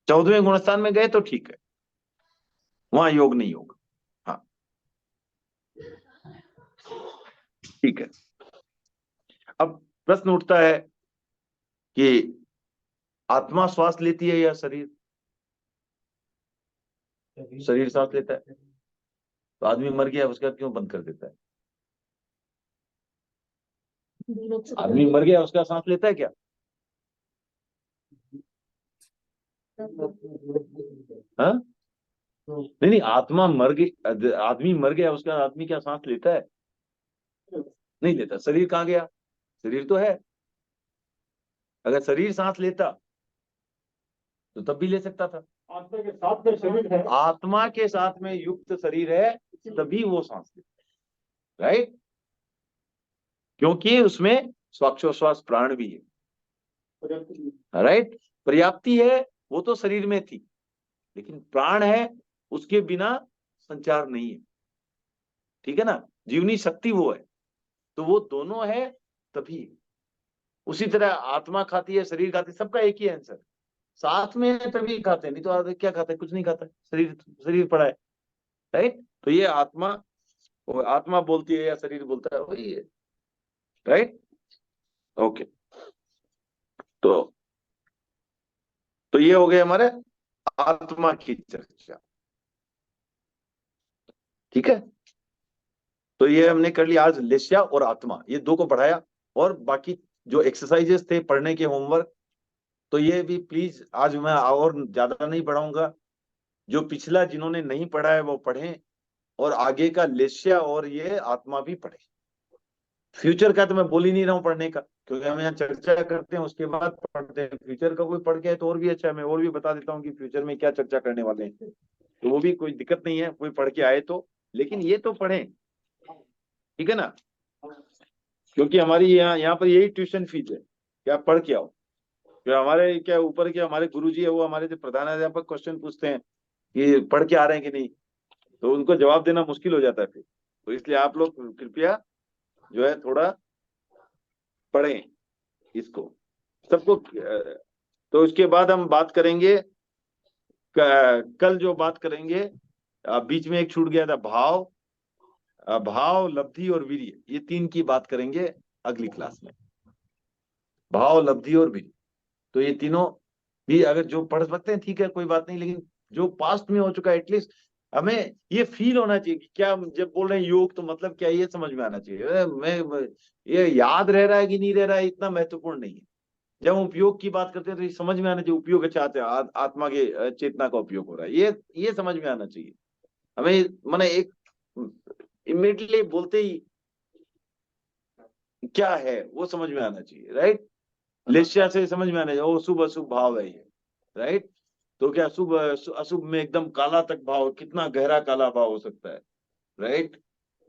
S2: 14वें गुणस्थान में गए तो ठीक है, वहां योग नहीं होगा। हाँ ठीक है। अब प्रश्न उठता है कि आत्मा श्वास लेती है या शरीर? शरीर सांस लेता है। तो आदमी मर गया उसका क्यों बंद कर देता है? आदमी मर गया उसका सांस लेता है क्या? हाँ नहीं नहीं, आत्मा मर गई, आदमी मर गया उसका आदमी क्या सांस लेता है? नहीं लेता। शरीर कहाँ गया? शरीर तो है। अगर शरीर सांस लेता तो तब भी ले सकता था।
S8: आत्मा के साथ में शरीर है,
S2: आत्मा के साथ में युक्त शरीर है तभी वो सांस लेता, राइट? क्योंकि उसमें श्वासोश्वास प्राण भी है, राइट? पर्याप्ति है वो तो शरीर में थी, लेकिन प्राण है उसके बिना संचार नहीं है, ठीक है ना? जीवनी शक्ति वो है, तो वो दोनों है तभी। उसी तरह आत्मा खाती है, शरीर खाती है, सबका एक ही आंसर, साथ में है तभी खाते हैं, नहीं तो आदमी क्या खाता है? कुछ नहीं खाता है, शरीर पड़ा है, राइट? तो ये आत्मा बोलती है या शरीर बोलता है, वही है, राइट? ओके, तो ये हो गए हमारे आत्मा की चर्चा, ठीक है? तो ये हमने कर लिया आज, लेस्या और आत्मा, ये दो को पढ़ाया। और बाकी जो एक्सरसाइजेस थे पढ़ने के होमवर्क, तो ये भी प्लीज आज मैं और ज्यादा नहीं पढ़ाऊंगा। जो पिछला जिन्होंने नहीं पढ़ा है वो पढ़ें, और आगे का लेस्या और ये आत्मा भी पढ़े। फ्यूचर का तो मैं बोल ही नहीं रहा हूँ पढ़ने का, क्योंकि हम यहाँ चर्चा करते हैं उसके बाद पढ़ते हैं। फ्यूचर का कोई पढ़ के है तो और भी अच्छा है, मैं और भी बता देता हूँ कि फ्यूचर में क्या चर्चा करने वाले हैं, तो वो भी कोई दिक्कत नहीं है, कोई पढ़ के आए तो। लेकिन ये तो पढ़ें, ठीक है ना? क्योंकि हमारी यहाँ पर यही ट्यूशन फीस है कि आप पढ़ के आओ। फिर हमारे क्या ऊपर के हमारे गुरुजी है, वो हमारे जो प्रधानाध्यापक क्वेश्चन पूछते हैं कि पढ़ के आ रहे हैं कि नहीं, तो उनको जवाब देना मुश्किल हो जाता है फिर। तो इसलिए आप लोग कृपया जो है थोड़ा पढ़ें इसको सबको। तो उसके बाद हम बात करेंगे, कल जो बात करेंगे, बीच में एक छूट गया था, भाव, लब्धि और वीर्य, ये तीन की बात करेंगे अगली क्लास में। भाव, लब्धि और वीर्य, तो ये तीनों भी अगर जो पढ़ सकते हैं ठीक है, कोई बात नहीं, लेकिन जो पास्ट में हो चुका है एटलीस्ट हमें ये फील होना चाहिए कि क्या जब बोल रहे हैं योग तो मतलब क्या, ये समझ में आना चाहिए। मैं ये याद रह रहा है कि नहीं रह रहा है इतना महत्वपूर्ण नहीं है। जब हम उपयोग की बात करते हैं तो ये समझ में आना चाहिए, उपयोग चाहते हैं आत्मा के चेतना का उपयोग हो रहा है, ये समझ में आना चाहिए हमें। माने एक इमीडिएटली बोलते ही क्या है वो समझ में आना चाहिए, राइट? लेस्या से समझ में आना चाहिए वो शुभ अशुभ भाव है ये, राइट? तो क्या शुभ अशुभ में एकदम काला तक भाव, कितना गहरा काला भाव हो सकता है, राइट?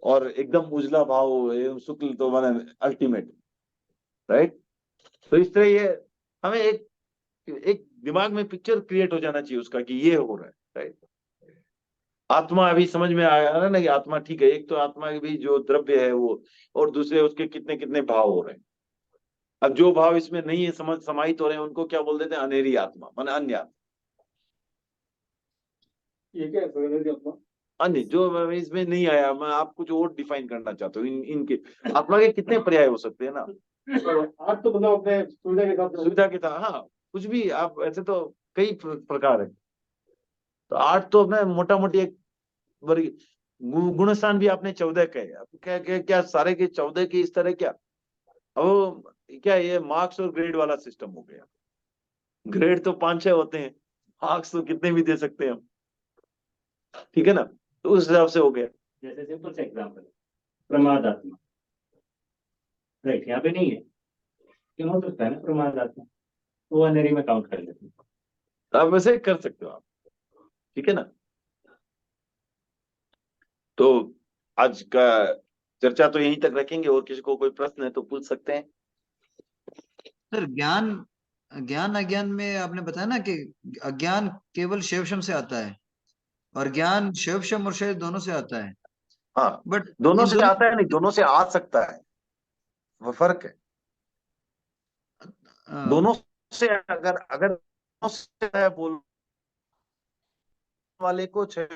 S2: और एकदम उजला भाव, एकदम शुक्ल तो माने अल्टीमेट, राइट? तो इस तरह ये हमें एक दिमाग में पिक्चर क्रिएट हो जाना चाहिए उसका कि ये हो रहा है, राइट? आत्मा अभी समझ में आया ना कि आत्मा ठीक है, एक तो आत्मा के भी जो द्रव्य है वो, और दूसरे उसके कितने कितने भाव हो रहे हैं। अब जो भाव इसमें नहीं है समाहित हो रहे हैं उनको क्या बोल देते हैं? अनेरी आत्मा, माने अन्य आत्मा।
S8: ये क्या है आत्मा?
S2: अन्य जो इसमें नहीं आया, मैं आप कुछ और डिफाइन करना चाहता हूँ। इनके आत्मा के कितने पर्याय हो सकते हैं ना?
S8: आज तो मतलब अपने
S2: सुविधा के साथ, हाँ कुछ भी आप, ऐसे तो कई प्रकार है। तो 8 तो अपने मोटा मोटी एक वर्ग। गुणस्थान भी आपने 14 कहे, क्या सारे के 14 के इस तरह क्या? अब क्या ये मार्क्स और ग्रेड वाला सिस्टम हो गया? ग्रेड तो 5-6 होते हैं, मार्क्स तो कितने भी दे सकते हैं हम, ठीक है ना? तो उस हिसाब से हो गया।
S9: जैसे सिंपल सा एग्जाम्पल, प्रमाद आत्मा, राइट? यहाँ पे नहीं है, क्यों हो सकता है ना प्रमाद आत्मा, वो अनेरी में काउंट कर लेते हैं।
S2: आप वैसे कर सकते हो आप, ठीक है ना? तो आज का चर्चा तो यहीं तक रखेंगे, और किसी को कोई प्रश्न है तो पूछ सकते हैं।
S1: सर ज्ञान अज्ञान में आपने बताया ना कि अज्ञान केवल शैवशम से आता है और ज्ञान शैवशम और शैव दोनों से आता है।
S2: हाँ,
S1: बट
S2: दोनों
S1: इन
S2: से आता है नहीं, दोनों से आ सकता है, वो फर्क है। दोनों से अगर अगर से बोल वाले को छह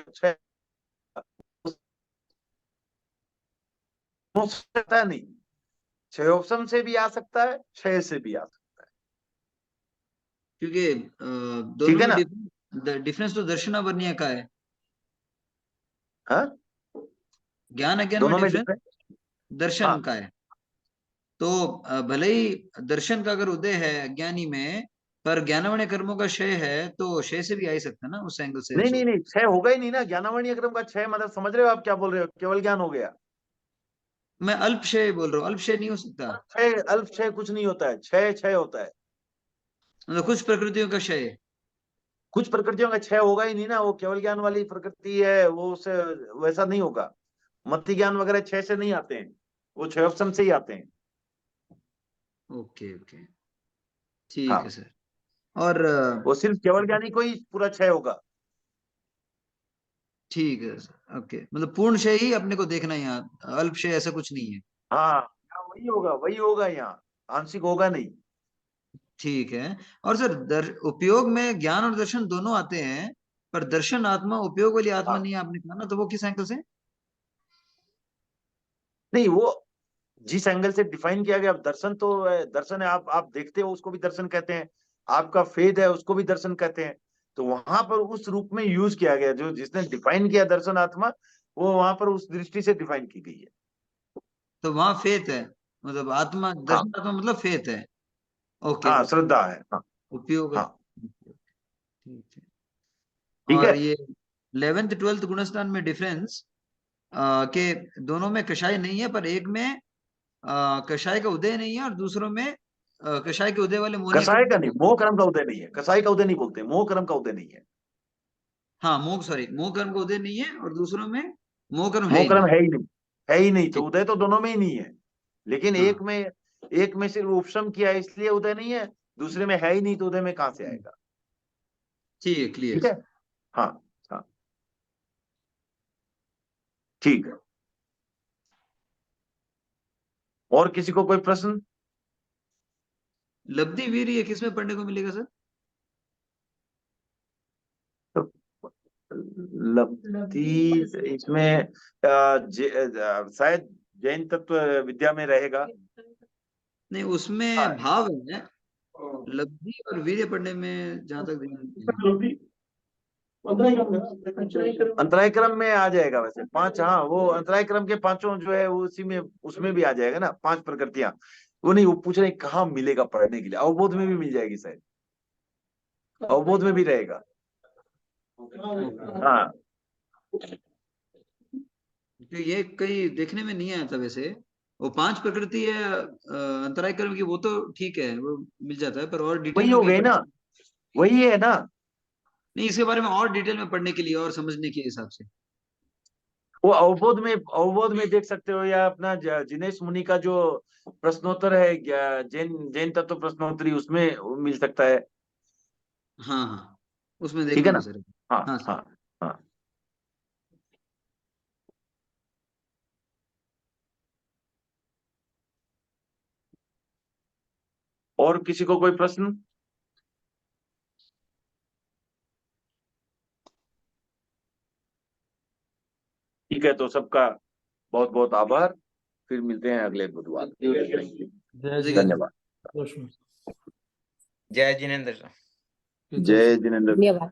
S2: सकता है नहीं, 6 ऑप्शन से भी आ सकता है, 6 से भी आ सकता
S1: क्योंकि
S2: है,
S1: दोनों
S2: ठीक है
S1: में
S2: ना?
S1: डिफरेंस तो दर्शन वर्णीय का है।
S2: हाँ,
S1: ज्ञान अज्ञान में
S2: दोनों में
S1: डिफरेंस
S2: डिफरेंस।
S1: दर्शन
S2: हाँ
S1: का है। तो भले ही दर्शन का अगर उदय है अज्ञानी में, पर ज्ञानवर्ण कर्मों का क्षय है, तो क्षय से भी आ ही सकता है ना, उस एंगल से।
S2: नहीं नहीं नहीं, 6 होगा ही नहीं ना, ज्ञानावरणीय क्रम का 6 मतलब समझ रहे हो आप क्या बोल रहे हो? केवल ज्ञान हो गया।
S1: मैं अल्प क्षय बोल रहा हूँ, अल्प क्षय नहीं हो सकता।
S2: 6 अल्प 6 कुछ नहीं होता है, 6 होता है।
S1: मतलब कुछ प्रकृतियों का क्षय।
S2: कुछ प्रकृतियों का 6 होगा ही नहीं ना, वो केवल ज्ञान वाली प्रकृति है, वो उससे वैसा नहीं होगा। मति ज्ञान वगैरह 6 से नहीं आते हैं, वो 6 ऑप्शन से ही आते हैं।
S1: ओके ओके, ठीक है
S2: हाँ,
S1: सर। और
S2: वो सिर्फ केवल ज्ञानी को ही पूरा 6 होगा।
S1: ठीक है सर, ओके, मतलब पूर्ण क्षय ही अपने को देखना है यहाँ, अल्प क्षय ऐसा कुछ नहीं है।
S2: हाँ, वही होगा यहाँ, आंशिक होगा नहीं।
S1: ठीक है। और सर उपयोग में ज्ञान और दर्शन दोनों आते हैं, पर दर्शन आत्मा उपयोग वाली आत्मा
S2: हाँ,
S1: नहीं है, आपने कहा ना, तो वो किस एंगल से?
S2: नहीं वो जिस एंगल से डिफाइन किया गया, अब दर्शन तो दर्शन है, आप देखते हो उसको भी दर्शन कहते हैं, आपका फेद है उसको भी दर्शन कहते हैं। तो वहां पर उस रूप में यूज किया गया, जो जिसने डिफाइन किया दर्शन आत्मा, वो वहां पर उस दृष्टि से डिफाइन की गई है।
S1: तो वहां फेथ है, मतलब आत्मा,
S2: हाँ
S1: दर्शन आत्मा मतलब फेथ है। ओके,
S2: हाँ, श्रद्धा है। हाँ
S1: उपयोग है।
S2: हाँ,
S1: ठीक है।
S2: ठीक है।
S1: और ये 11th 12th गुणस्थान में डिफरेंस के दोनों में कषाय नहीं है, पर एक में कषाय का उदय नहीं है, और दूसरों में कषाय के उदय वाले मोहनीय
S2: कसाय
S1: कर्म।
S2: का नहीं, मोह कर्म का उदय नहीं है, कसाई का उदय नहीं बोलते, मोह कर्म का उदय नहीं है।
S1: हाँ, मोह, सॉरी, मोह कर्म का उदय नहीं है, और दूसरों में मोह कर्म है
S2: मोह
S1: ही
S2: कर्म
S1: नहीं।
S2: है ही नहीं, है ही नहीं, तो
S1: ठीक।
S2: उदय तो दोनों में ही नहीं है। लेकिन
S1: हाँ,
S2: एक में सिर्फ उपशम किया है, इसलिए उदय नहीं है, दूसरे में है ही नहीं, तो उदय में कहां से आएगा?
S1: ठीक है, क्लियर।
S2: ठीक है। हाँ हाँ, ठीक है। और किसी को कोई प्रश्न?
S1: लब्धि वीर ये किस में पढ़ने को मिलेगा सर?
S2: लब्धि इसमें शायद जैन तत्व विद्या में रहेगा।
S1: नहीं, उसमें
S2: हाँ,
S1: भाव है, लब्धि और वीर्य पढ़ने में जहां तक ध्यान है।
S2: अंतराय क्रम में आ जाएगा वैसे 5। हाँ, वो अंतराय क्रम के 5 जो है वो उसी में, उसमें भी आ जाएगा ना, 5 प्रकृतियां। वो नहीं, वो पूछ रहे हैं कहाँ मिलेगा पढ़ने के लिए, अवबोध में भी मिल जाएगी शायद, अवबोध में भी रहेगा। हाँ,
S1: तो ये कहीं देखने में नहीं आया था वैसे। वो 5 प्रकृति है अंतराय कर्म की, वो तो ठीक है, वो मिल जाता है, पर और डिटेल
S2: वही
S1: में
S2: हो
S1: कहीं
S2: गई
S1: पढ़
S2: ना, वही है ना।
S1: नहीं, इसके बारे में और डिटेल में पढ़ने के लिए और समझने के हिसाब से।
S2: वो अवबोध में देख सकते हो, या अपना जिनेश मुनि का जो प्रश्नोत्तर है, जैन जैन तत्व प्रश्नोत्तरी, उसमें मिल सकता है।
S1: हाँ हाँ, उसमें देख
S2: ठीक है
S1: लूंगा
S2: ना?
S1: सर।
S2: हाँ
S1: हाँ सर।
S2: हाँ हाँ। और किसी को कोई प्रश्न? ठीक है, तो सबका बहुत बहुत आभार। फिर मिलते हैं अगले बुधवार।
S3: जय
S1: जय
S3: जिनेन्द्र।
S2: धन्यवाद।
S3: कृष्ण।
S10: जय जिनेन्द्र।
S2: जय जिनेन्द्र।
S7: धन्यवाद।